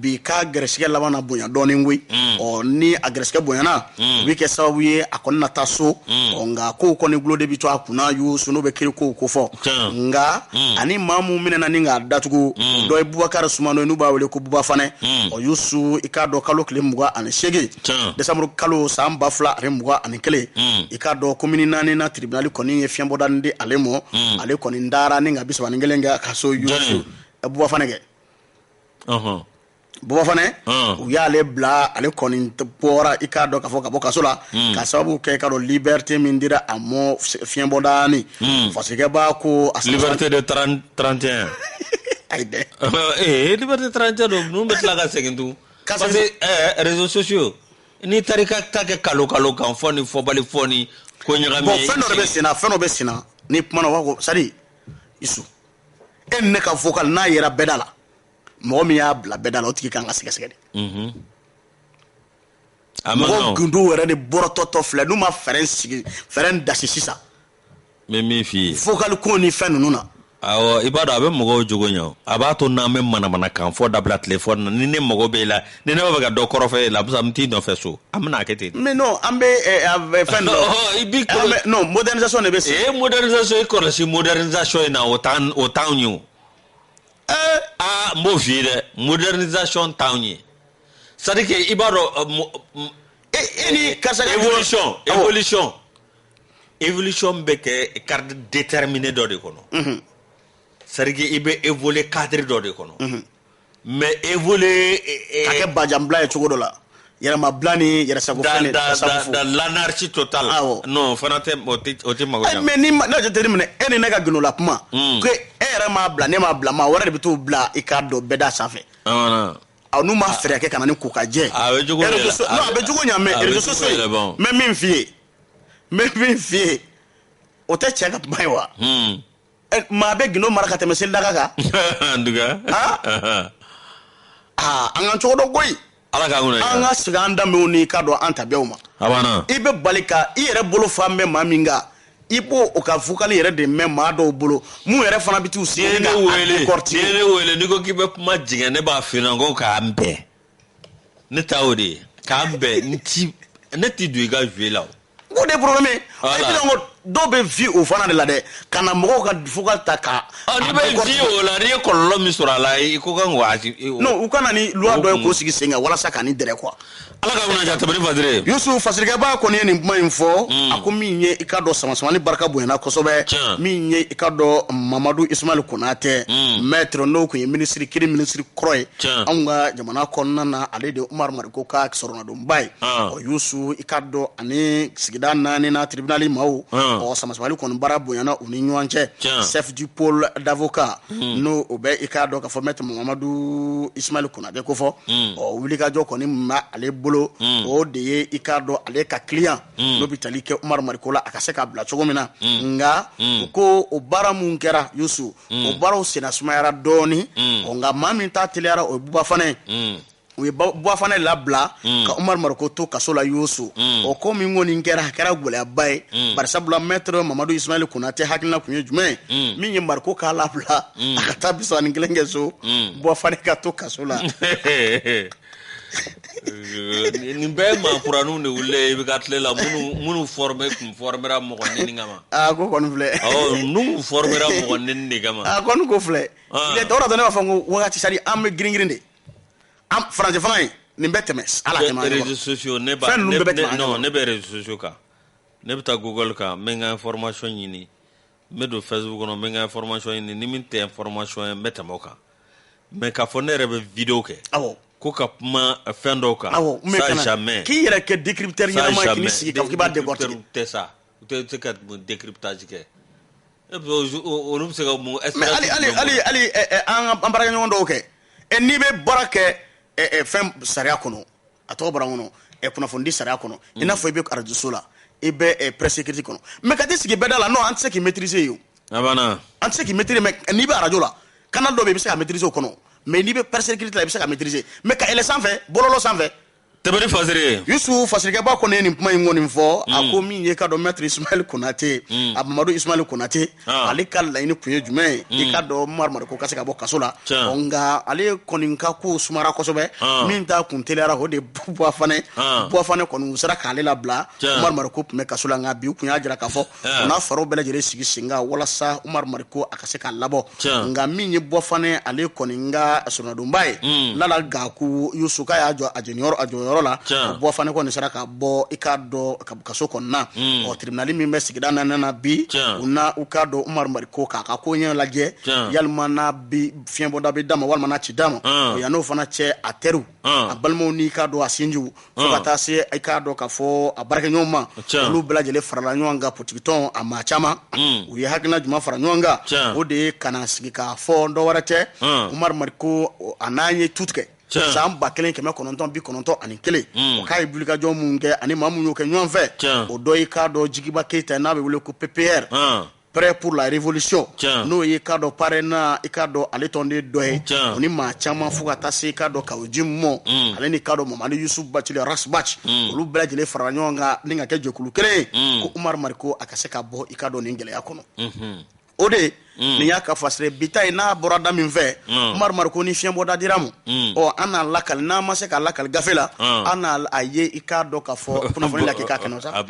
bi ka gɛrɛsɛgɛ laban na bonya dɔɔnin koyi ni a gɛrɛsɛgɛ bonyana o bɛ kɛ sababu ye a kɔni na taa so nka kow kɔni gulo de bi to a kunna Yusu n'o bɛ kiri kow ko fɔ nka ani maa mun minɛna ni k'a datugu dɔ ye Bubakari Sumano n'u b'a wele ko Buba Fanɛ Yusu i k'a dɔn kalo tile 28 Desamuru kalo san 2021 i k'a dɔn komini 4 na tribunal kɔni ye fiɲɛbɔda di ale mɔ ale kɔni dara ni ka 31 kɛ ka so Yusu Buba Fanɛ kɛ Buba Fanɛ u y'ale bila ale kɔni bɔra i k'a dɔn ka fɔ ka bɔ kaso la ka sababu kɛ i k'a dɔn liberté min dira a mɔ fiɲɛbɔda ni fasikɛ b'a ko liberté de 31 ayi dɛ liberté 31 don ninnu bɛ tila ka segin tun parce que réseaux sociaux n'i taara i ka ta kɛ kalo kan fɔ ni fɔbali fɔ ni ko ɲagami bon fɛn dɔ bɛ senna ni kumana wa ko sadi Isu e ne ka vocal n'a yɛrɛ bɛɛ da la mɔgɔ min y'a bila bɛɛ da la o tigi kan ka sɛgɛsɛgɛ de mɔgɔ gundu yɛrɛ de bɔrɔtɔtɔ filɛ n'u ma fɛrɛn dasi sisan mɛ min f'i ye vocal ko ni fɛn ninnu na awɔ i b'a dɔn a bɛ mɔgɔw jogo ɲɛ a b'a to n'an bɛ manamana kan fɔ dabila téléphone na ni ne mago b'e la ni ne b'a fɛ ka dɔ kɔrɔfɔ e la busa n t'i nɔfɛ so an bɛna kɛ ten mais non an bɛ fɛn dɔ non modernisation de bɛ sen modernisation i kɔlɔsi modernisation in na o t'anw ye o n b'o f'i ye dɛ modernisation t'anw ye c'est à dire que i b'a dɔn ni karisa évolution bɛ kɛ cadre déterminé dɔ de kɔnɔ c'est à dire que i bɛ évoluer cadre dɔ de kɔnɔ mais évoluer ka kɛ bajanbila ye cogo dɔ la yɛrɛmabila ni yɛrɛsagofɛn dans l'anarchie totale non fana tɛ o tɛ mago ɲa mais ni ne jate minɛ e ni ne ka gundo la kuma ko e yɛrɛ m'a bila ne m'a bila maa wɛrɛ de bɛ t'o bila i k'a dɔn bɛɛ da sanfɛ n'u ma fɛɛrɛ kɛ ka na ni kokajɛ a bɛ jogo ɲa mais réseaux sociaux mais min f'i ye o tɛ cɛ ka kuma ye wa maa bɛ gindo mara ka tɛmɛ selidaga kan an ka cogo dɔ koyi Ala ka ŋuna an ka segin an danbew ni k'a dɔn an tabiyaw ma i bɛ bali ka i yɛrɛ bolo fa mɛn maa min kan i b'o o ka vocal yɛrɛ de mɛn maa dɔw bolo mun yɛrɛ fana bɛ t'u sigi ka décortiquer ne wele n'i ko k'i bɛ kuma jigin ne b'a f'i ɲɛna ko k'an bɛn ne ta o de ye k'an bɛn ne ti don i ka jouer la o de problème ye dɔw bɛ vi o fana de la dɛ ka na mɔgɔw ka fo ka ta ka ni bɛ vi o la ni ye kɔlɔlɔ min sɔrɔ a la i ko kan k'o non u kana ni loi dɔ ye k'o sigi sen kan walasa ka ni dɛrɛ quoi ala ka kunna Tabari Fadire Yusu fasirikɛba kɔni ye nin kuma in fɔ a ko min ye i ka dɔn sama-samani barika bonyana kosɛbɛ min ye i ka dɔn Mamadu Ismail Konate maître n'o kun ye ministre kɔrɔ ye anw ka jamana kɔnɔna na ale de Umaru Mariko ka sɔrɔnadonba ye Yusu i ka dɔn ani sigida 4 na tribunal maaw sama-samani kɔni bara bonyana u ni ɲɔgɔn cɛ chef du pôle d'avocat n'o o bɛ i ka dɔn ka fɔ maître Mamadu Ismail Konate ko fɔ wulikajɔ kɔni ma ale bolo o de ye i ka dɔn ale ka client n'o bɛ tali kɛ Umaru Mariko la a ka se k'a bila cogo min na nka u ko o baara mun kɛra Yusu o baaraw senna sumayara dɔɔni nka maa min ta teliyara o ye Buba Fana u ye Buba Fana labila ka Umaru Mariko to kaso la Yusu o ko min kɔni kɛra a kɛra gɛlɛyaba ye barisabula maître Mamadu Ismail Konate hakilina kun ye jumɛn min ye Mariko k'a labila a ka taa 31 kɛ so Buba Fana ka to kaso la nin bɛɛ maakuraninw de wulila i bɛ ka tile la minnu formera mɔgɔ neni kama ko kɔni filɛ n'u formera mɔgɔ neni de kama kɔni ko filɛ o de la ne b'a fɔ ko wagati sari an bɛ girin de an faransɛ fana ye nin bɛ tɛmɛ ala tɛmɛ réseaux sociaux ne bɛ réseaux sociaux kan ne bɛ taa Google kan n bɛ n ka information ɲini n bɛ don Facebook kɔnɔ n bɛ n ka information ɲini ni min tɛ information ye n bɛ tɛmɛ o kan mais k'a fɔ ne yɛrɛ bɛ vidéo kɛ ko ka kuma fɛn dɔw kan ça jamais k'i yɛrɛ kɛ décrypteur ɲɛnama k'i sigi k'i b'a décortiquer tɛ ça u tɛ se ka décryptage kɛ olu bɛ se ka mun ali an baarakɛ ɲɔgɔn dɔw kɛ n'i bɛ baara kɛ fɛn sariya kɔnɔ a tɔgɔ bɔra n kɔnɔ kunnafoni sariya kɔnɔ i n'a fɔ i bɛ radio so la i bɛ presse écrite kɔnɔ mais ka t'i sigi bɛɛ da la non an tɛ se k'i maîtriser yen a banna an tɛ se k'i maîtriser mais n'i bɛ radio la canal dɔ bɛ i bɛ se ka maîtriser o kɔnɔ mais n'i bɛ presse écrite la i bɛ se ka maîtriser mais ka yɛlɛ sanfɛ bɔlɔlɔ sanfɛ Tabari Fadire Yusu fasirikɛba kɔni ye nin kuma in kɔni fɔ a ko min ye ka dɔn maître Ismail Konate a Mamadu Ismail Konate ale ka laɲini kun ye jumɛn ye i ka dɔn Umaru Mariko ka se ka bɔ kaso la nka ale kɔni ka ko sumara kosɛbɛ min ta kun teliyara o de Buba Fana kɔni u sera k'ale labila Umaru Mariko tun bɛ kaso la nka bi u kun y'a jira k'a fɔ u n'a fɛɛrɛw bɛɛ lajɛlen sigi sen kan walasa Umaru Mariko a ka se k'a labɔ nka min ye Buba Fana ale kɔni ka sɔrɔnadonba ye Lala Gaku Yusu k'a y'a jɔ a jɔyɔrɔ la Buba Fana kɔni sera ka bɔ i ka dɔn kaso kɔnɔna tribunal min bɛ sigida 4 na bi u ka dɔn Umaru Mariko k'a ka ko ɲɛ lajɛ yalima n'a bi fiɲɛbɔda bɛ d'a ma walima n'a ci d'a ma yan'o fana cɛ a teriw a balimaw n'i ka dɔn a sinjiw fo ka taa se i ka dɔn k'a fɔ a baarakɛɲɔgɔnw ma olu bɛɛ lajɛlen farala ɲɔgɔn kan politique tɔn a maa caman u ye hakilina jumɛn fara ɲɔgɔn kan o de ye ka na sigi k'a fɔ dɔ wɛrɛ tɛ Umaru Mariko a n'an ye tu tigɛ san 1991 o k'a ye wulikajɔ mun kɛ ani maa mun y'o kɛ ɲɔgɔn fɛ o dɔ y'i k'a dɔn Jigiba Keyita n'a bɛ wele ko PPR prêt pour la révolution n'o ye k'a dɔn parrainage i k'a dɔn ale tɔnden dɔ ye o ni maa caman fo ka taa se i k'a dɔn Kawoji mɔ ale ni k'a dɔn Mamadu Yusu Bacili Rasbach olu bɛɛ lajɛlen farala ɲɔgɔn kan ni ka kɛ jɛkulu kelen ye ko Umaru Mariko a ka se ka bɔ i k'a dɔn nin gɛlɛya kɔnɔ o de nin y'a ka fasire bita ye n'a bɔra da min fɛ Umaru Mariko ni fiɲɛbɔda dira mu an n'a lakali n'a ma se k'a lakali gafe la an n'a a ye i k'a dɔn k'a fɔ kunnafoni la k'i k'a kɛnɛ sa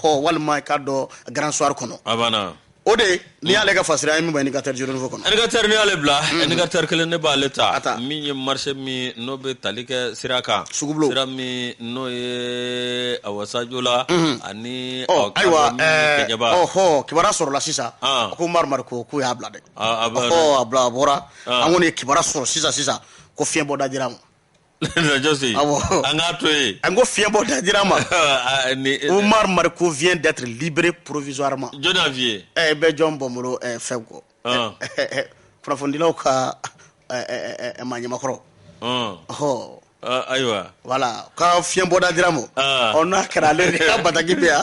walima i k'a dɔn grand soir kɔnɔ o de n'i y'ale ka fasire an ye min bɛ indicateur journaux kɔnɔ indicateur n'i y'ale bila indicateur kelen ne b'ale ta min ye marché min n'o bɛ tali kɛ sira kan sira min n'o ye Sadio la ani ayiwa kibaruya sɔrɔla sisan ko Umaru Mariko k'u y'a bila dɛ a bɔra an kɔni ye kibaruya sɔrɔ sisan ko fiɲɛbɔda dira ma an k'a to yen an ko fiɲɛbɔda dira ma Umaru Mariko vient d'être libéré provisoirement jɔn y'a f'i ye bɛɛ jɔn bɔn bolo fɛn kɔ kunnafonidilaw ka maaɲamakɔrɔ ayiwa voilà ka fiɲɛbɔda dira ma n'a kɛra ale de ka bataki bɛ yan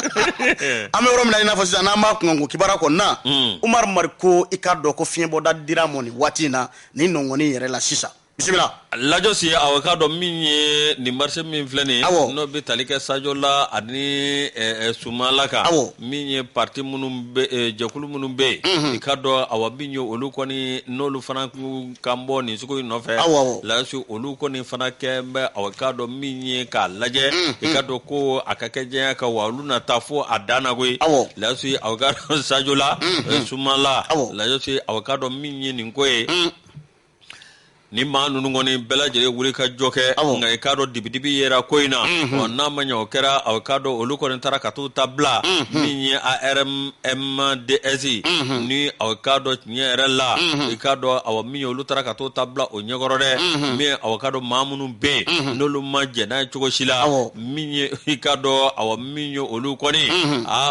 an bɛ yɔrɔ min na i n'a fɔ sisan n'an b'a kunkanko kibaruya kɔnɔna Umaru Mariko i k'a dɔn ko fiɲɛbɔda dira ma nin waati in na nin nɔngɔnin yɛrɛ la sisan Bismillah. Lajo si awakado minye ni marché min flani no be talike sajola ani sumalaka minye parti munum be jakulu munum be ikado awabinyo olukoni no lu fana kambo ni suko no fe la su olukoni fana kembe awakado minye ka laje ikado ko akakeje ka waluna tafo adana gwe la su awakado sajola sumala la su awakado minye ni ngoe ni ma nunu ngoni bela jere wuri ka joke nga ikado dibidibi yera koina na manya okera awkado oluko ntara katu tabla minye ARMMDS ni awkado nyere la ikado awminyo olutara katu tabla onyegorode mi awkado mamunu be nolu manje na chugo shila minye ikado awminyo oluko ni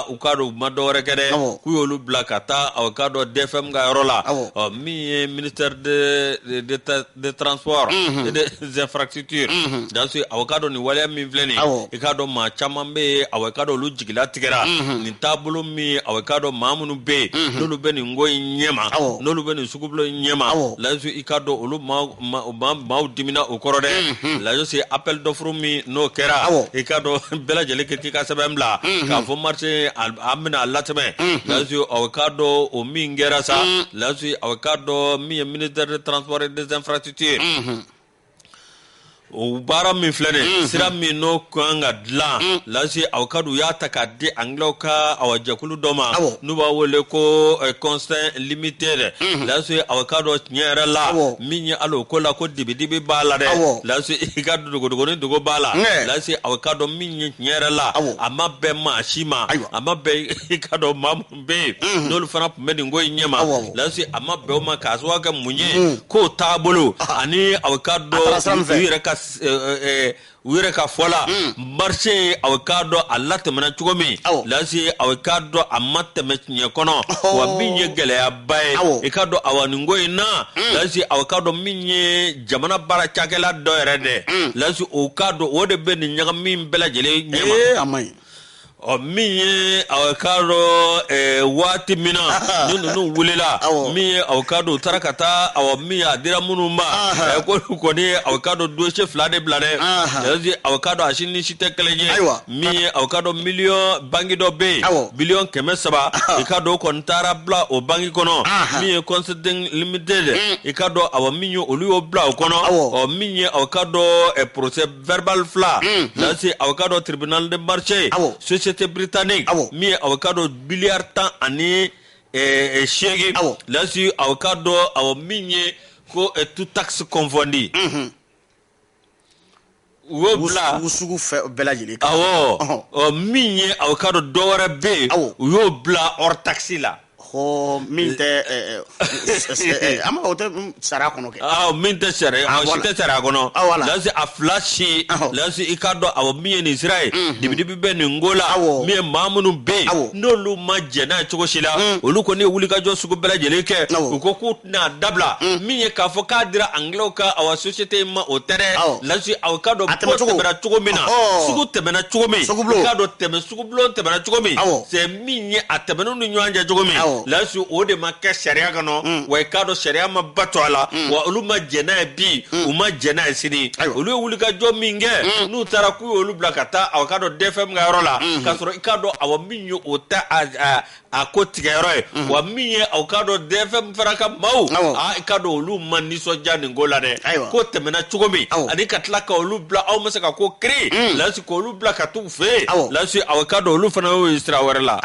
ukado madore kede kuyolu blakata awkado DFM ga rola minye ministère de transport et des infrastructures dans ce avocado ni wale mi vleni ikado ma chamambe avocado lu jigila tigera ni tabulu mi avocado mamunu be nolu be ni ngoy nyema nolu be ni sukublo nyema la su ikado olu ma dimina ukorode la jo si appel d'offre mi no kera ikado bela jele ke ka sabemla ka fo marché amina latme la su avocado o mi ngera sa la su avocado mi ministère de transport et des infrastructures o bara mi flene sira mi no kwanga dla la si awkadu ya takade angloka awajakulu doma nuba wole ko constant limited la si awkadu nyera la minya alo ko la ko dibidibi bala de la si igadu dogo bala la si awkadu minya nyera la ama be ma shima ama be ikado mam be no fana medi ngoy nyema la si ama be ma kaswa ga munye ko tabolo ani awkadu yira ka wire ka fola marché awkado alate mena chugomi lasi awkado amate menye kono wa binye gele abaye ikado awaningo ina lasi awkado minye jamana bara chakela do erede lasi awkado wode be ni nyaga min bela jele nyama amai o miye awkado wati mina nunu wulela miye awkado tarakata aw miye adira munuma ko ni awkado doche flade blade yazi awkado ashini shitekeleje miye awkado million bangido be billion kemesaba ikado kontara bla o bangi kono miye considering limited ikado aw minyo oluyo bla o kono o miye awkado procès verbal fla yazi awkado tribunal de marché britannique mi avocado billiard temps ani shege là si avocado aw minye ko tout taxe confondi wo bla usugu fe belajili awo minye avocado dora be yo bla hors taxi la minte ama hote sara kono ke minte sare shite sara kono lasi a flashi lasi ikado aw miye ni Israel dibidibi be ni ngola miye mamunu be no lu majena choko shila oluko ne wulika jo suko bela jeleke uko ku na dabla miye ka fo kadira angloka aw société ma otere lasi avocado tebera choko mina suko tebena choko mi ikado tebe suko blo tebena choko mi c'est miye atebenu ni nyanja choko mi la su ode makke sharia gano wa kado sharia ma batwala wa uluma jena bi uma jena sini ulu wulika jo minge nu taraku ulu blakata awkado DFM ngarola kasoro ikado awaminyo ota a kotigero wa minye awkado DFM faraka mau ikado ulu maniso jani ngola ne ko temena chugomi ani katlaka ulu bla aw masaka ko kri la su ko ulu blakatu fe la su awkado ulu fana o istrawara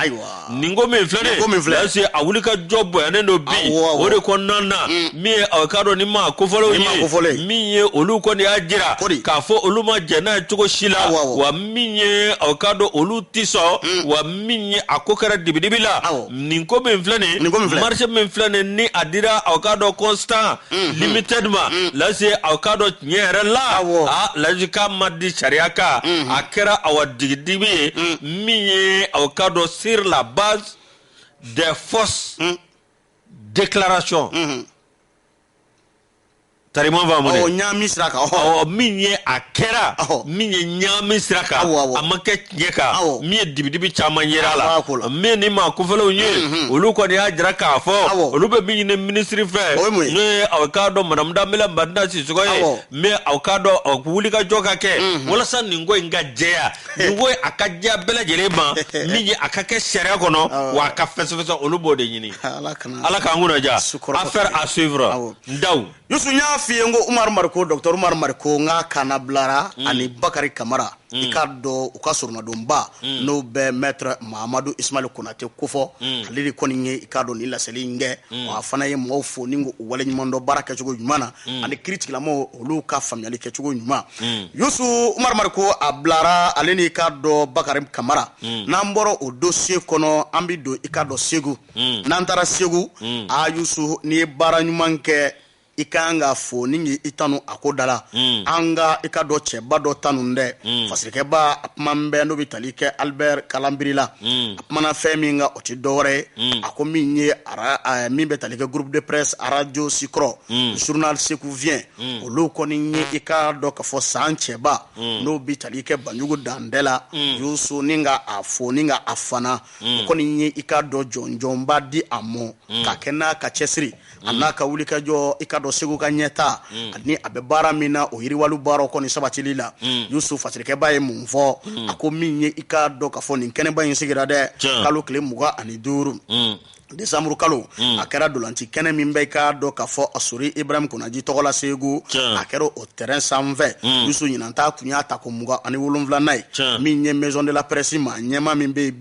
ningo me flere la su awulika job ene no bi ore ko nana mi awkado ni ma ko folo yi mi olu ko ni ajira ka fo olu ma jena chugo shila wa mi awkado olu tiso wa mi akokara dibidibila ninko me flane marché me flane ni adira awkado constant limited ma la se awkado nyere la la jika madi shariaka akera awadidibi mi awkado sur la base des fausses déclarations tariman va mun o ɲami siraka o min ye a kɛra min ye ɲami siraka a ma kɛ tiɲɛ kan min ye dibidibi caman yera la min ni ma kofɛlenw ye olu kɔni y'a jira k'a fɔ olu bɛ min ɲini ministre fɛ n'o ye aw k'a dɔn madame Danbɛlɛ Badina Sisoko ye mais aw k'a dɔn wulikajɔ ka kɛ walasa nin ko in ka jɛya nin ko a ka jɛya bɛɛ lajɛlen ma min ye a ka kɛ sariya kɔnɔ wa a ka fɛsɛfɛsɛ olu b'o de ɲini ala k'an kunna ja affaire à suivre ndaw Yusu y'a f'i ye ko Umar Mariko docteur Umar Mariko nka kana bilara ani Bakari Kamara i ka dɔn u ka sɔrɔmadonba n'o bɛ maître Mahamadu Ismail Konate kofɔ ale de kɔni ye i ka dɔn ni laseli in kɛ a fana ye mɔgɔw fo ni ko wale ɲuman dɔ baara kɛcogo ɲuman na ani kiiritigilamaw olu ka faamuyali kɛcogo ɲuman Yusu Umar Mariko a bilara ale ni i ka dɔn Bakari Kamara n'an bɔra o dossier kɔnɔ an bɛ don i ka dɔn Segu n'an taara Segu a Yusu ni ye baara ɲuman kɛ i kan ka fo ni i tanu a ko dala an ka i ka dɔ cɛba dɔ tanu dɛ fasirikɛba a kuma bɛɛ n'o bɛ tali kɛ Albert Kalanbiri la a kumana fɛn min ka o tɛ dɔwɛrɛ ye a ko min ye min bɛ tali kɛ groupe de presse radio Sikɔrɔ journal Seku vient olu kɔni ye i ka dɔ ka fɔ san cɛba n'o bɛ tali kɛ Banjugu Dandɛ la Yusu ni ka a fo ni ka a fana o kɔni ye i ka dɔ jɔnjɔnba di a mɔ ka kɛ n'a ka cɛsiri a n'a ka wulikajɔ i ka dɔ Segu ka ɲɛta ani a bɛ baara min na o yiriwalu baaraw kɔni sabatili la Yusu fasirikɛba ye mun fɔ a ko min ye i ka dɔ ka fɔ nin kɛnɛba in sigira dɛ kalo tile 25 Desamuru kalo a kɛra dolanci kɛnɛ min bɛ i ka dɔn ka fɔ Asori Ibrahim Konaji tɔgɔla Segu a kɛra o terrain sanfɛ Yusu ɲinanta kun y'a ta ko 27 n'a ye min ye maison de la presse ma ɲɛma min bɛ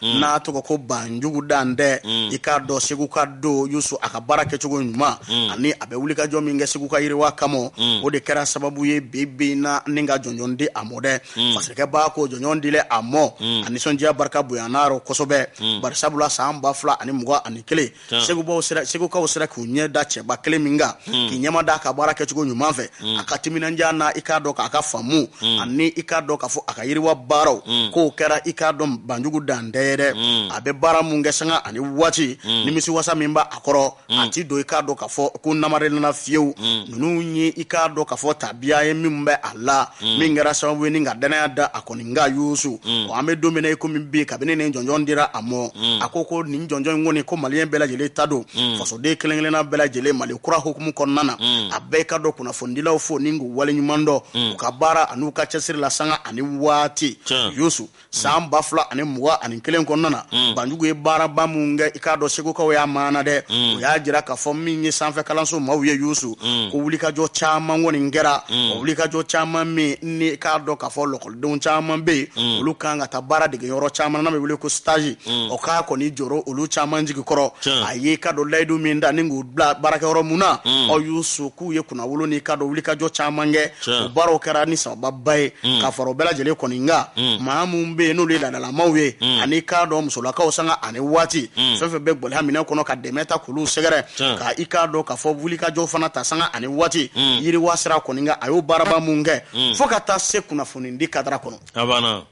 yen n'a tɔgɔ ko Banjugu Dandɛ i ka dɔn Segu ka don Yusu a ka baara kɛcogo ɲuman ani a bɛ wulikajɔ min kɛ Segu ka yiriwa kama o de kɛra sababu ye bi na ni ka jɔnjɔn di a mɔ dɛ fasirikɛba ko jɔnjɔn dile a mɔ a nisɔndiya barika bonyana o kosɛbɛ bari sabula san 2021 Segukaw sera k'u ɲɛ da cɛba kelen min kan k'i ɲɛma da ka baara kɛcogo ɲuman fɛ a ka timinandiya na i ka dɔn k'a ka faamu ani i ka dɔn k'a fɔ a ka yiriwa baaraw k'o kɛra i ka dɔn Banjugu Dandɛ ye dɛ a bɛ baara mun kɛ sanga ani waati nimisi wasa min b'a a kɔrɔ a ti don i ka dɔn k'a fɔ ko namarenana fiyewu ninnu ye i ka dɔn k'a fɔ tabiya ye min bɛ a la min kɛra sababu ye ni ka danaya da a kɔni ka Yusu an bɛ don min na i komi bi kabini nin jɔnjɔn dira a mɔ a ko nin jɔnjɔn in kɔni ko maliyɛn bɛɛ lajɛlen ta don fasoden kelen-kelenna bɛɛ lajɛlen Mali kura hukumu kɔnɔna na a bɛɛ ka dɔn kunnafonidilaw fo ni k'u wale ɲuman dɔn u ka baara ani u ka cɛsiri la sanga ani waati Yusu san 2021 kɔnɔna na Banjugu ye baaraba mun kɛ i ka dɔn Segukaw y'a maana dɛ o y'a jira k'a fɔ min ye sanfɛ kalanso maaw ye Yusu ko wulikajɔ caman kɔni kɛra o wulikajɔ caman min ni k'a dɔn k'a fɔ lɔkɔlidenw caman bɛ yen olu kan ka taa baara dege yɔrɔ caman na bɛ wele ko stage o k'a kɔni jɔrɔ olu caman jigi kɔrɔ a ye ka dɔn layidu min da ni k'u bila baarakɛyɔrɔ mun na Yusu k'u ye kunnawolo ni ka dɔn wulikajɔ caman kɛ o baaraw kɛra ni sabababa ye ka fara o bɛɛ lajɛlen kɔni kan maa mun bɛ yen n'olu ye ladalamaw ye ani k'a dɔn musolakaw sanga ani waati fɛn fɛn bɛ gbɔliha minɛ kɔnɔ ka dɛmɛ ta k'olu sɛgɛrɛ ka i k'a dɔn k'a fɔ wulikajɔ fana ta sanga ani waati yiriwa sira kɔni kan a y'o baaraba mun kɛ fo ka taa se kunnafoni di kadara kɔnɔ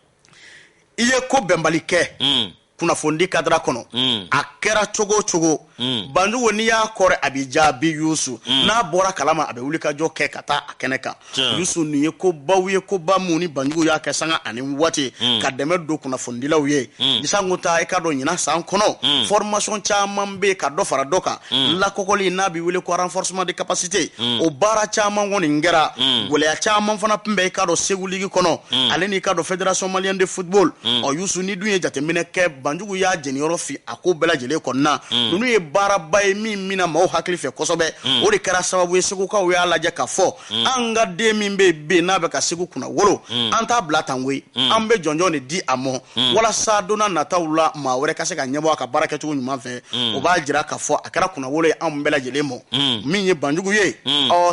i ye ko bɛnbali kɛ kunnafoni kadara kɔnɔ a kɛra cogo cogo Banjugu n'i y'a kɔrɔ a b'i jaabi Yusu n'a bɔra kalama a bɛ wulikajɔ kɛ ka taa a kɛnɛ kan Yusu nin ye kobaw ye koba mun ni Banjugu y'a kɛ sanga ani waati ka dɛmɛ don kunnafonidilaw ye jisanko ta i ka dɔn ɲina san kɔnɔ formation caman bɛ ka dɔ fara dɔ kan lakɔkɔli n'a bɛ wele ko renforcement de capacité o baara caman kɔni kɛra gɛlɛya caman fana tun bɛ i ka dɔn Segu ligi kɔnɔ ale n'i ka dɔn fédération malienne de football Yusu ni dun ye jateminɛ kɛ Banjugu y'a jeniyɔrɔ fi a ko bɛɛ lajɛlen kɔnɔna ninnu ye baaraba ye min mina maaw hakili fɛ kosɛbɛ o de kɛra sababu ye Segukaw y'a lajɛ ka fɔ an ka den min bɛ yen n'a bɛ ka Segu kunna wolo an t'a bila tan koyi an bɛ jɔnjɔn de di a mɔ walasa donna nataw la maa wɛrɛ ka se ka ɲɛbɔ a ka baara kɛcogo ɲuman fɛ o b'a jira k'a fɔ a kɛra kunna wolo ye anw bɛɛ lajɛlen mɔ min ye Banjugu ye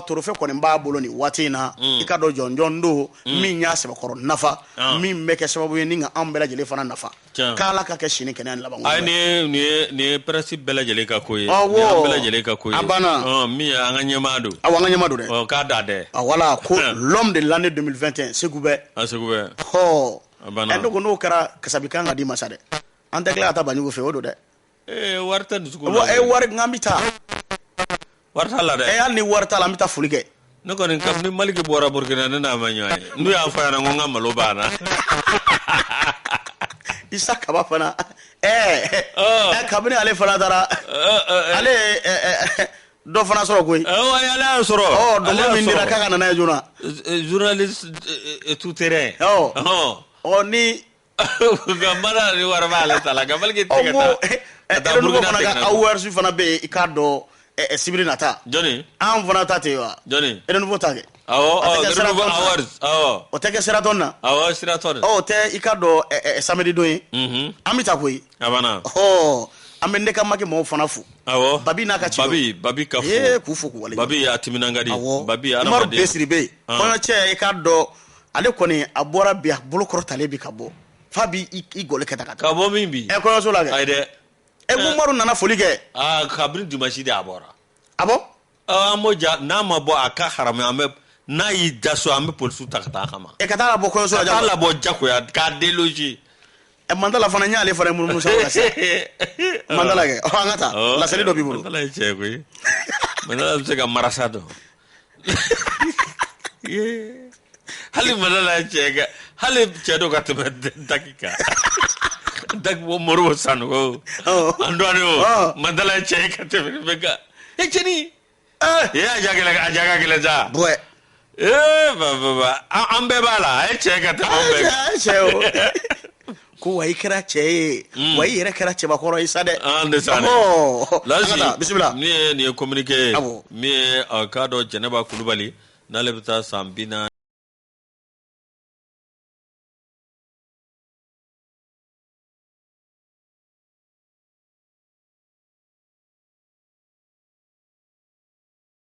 trophée kɔni b'a bolo nin waati in na i ka dɔn jɔnjɔn don min y'a sɛbɛkɔrɔ nafa min bɛ kɛ sababu ye ni ka anw bɛɛ lajɛlen fana nafa k'Ala ka kɛ sini kɛnɛ laban nin ye presse bɛɛ lajɛlen ka ko ye bɛɛ lajɛlen ka ko ye min ye an ka ɲɛmaa don an ka ɲɛmaa don dɛ k'a da dɛ voilà ko l'homme de l'année 2021 Segu bɛ donc n'o kɛra kasabi kan ka di masa dɛ an tɛ tila ka taa Banjugu fɛ o don dɛ wari tɛ dusukun na wari n bɛ taa wari t'a la dɛ hali ni wari t'a la an bɛ taa foli kɛ ne kɔni kabini Maliki bɔra Burkina ne n'a ma ɲɔgɔn ye n'u y'a fɔ a ɲɛna ko n ka malo banna Isa Kaba fana kabini ale fana taara ale dɔ fana sɔrɔ koyi ale y'a sɔrɔ dɔgɔ min dira k'a ka nana ye joona journaliste tout terrain ni ka mara ni wari b'ale ta la ka Maliki tigɛ ta taa Burkina fana ka awards fana bɛ yen i k'a dɔn sibiri nata jɔnni an fana ta ten wa jɔnni renouveau ta kɛ renouveau awards o tɛ kɛ Sheraton na Sheraton o tɛ i k'a dɔn samedi don ye an bɛ taa koyi a banna an bɛ ne ka maki mɔgɔw fana fo Babi n'a ka ci Babi ka fo k'u fo k'u wale Babi a timinan ka di Babi Umaru Besiri bɛ yen kɔɲɔcɛ i k'a dɔn ale kɔni a bɔra bi a bolokɔrɔtalen bi ka bɔ fa bi i gɔli kɛ ta ka bɔ min bi kɔɲɔso la kɛ ayi dɛ Umaru nana foli kɛ kabini dimanche de a bɔra an m'o ja n'a ma bɔ a ka harami an bɛ n'a y'i da so an bɛ polisiw ta ka taa a kama ka taa labɔ kɔɲɔso la ka taa labɔ jagoya k'a déloger Mandala fana y'ale fana munumunu sa Mandala kɛ an ka taa laseli dɔ b'i bolo Mandala ye cɛ koyi Mandala bɛ se ka marasa dɔn hali Mandala ye cɛ kɛ hali cɛ dɔ ka tɛmɛ Daki kan Daki bɔ Moribo Sanogo an dɔɔni o Mandala ye cɛ ka tɛmɛ bɛ kan cɛni a jaga gɛlɛn sa baba an bɛɛ b'a la a ye cɛ ka tɛmɛ bɛɛ ko wa i kɛra cɛ ye wa i yɛrɛ kɛra cɛbakɔrɔ ye sa dɛ de sa Lasi bisimila nin ye communiqué min ye k'a dɔn Jɛnɛba Kulubali n'ale bɛ taa san 40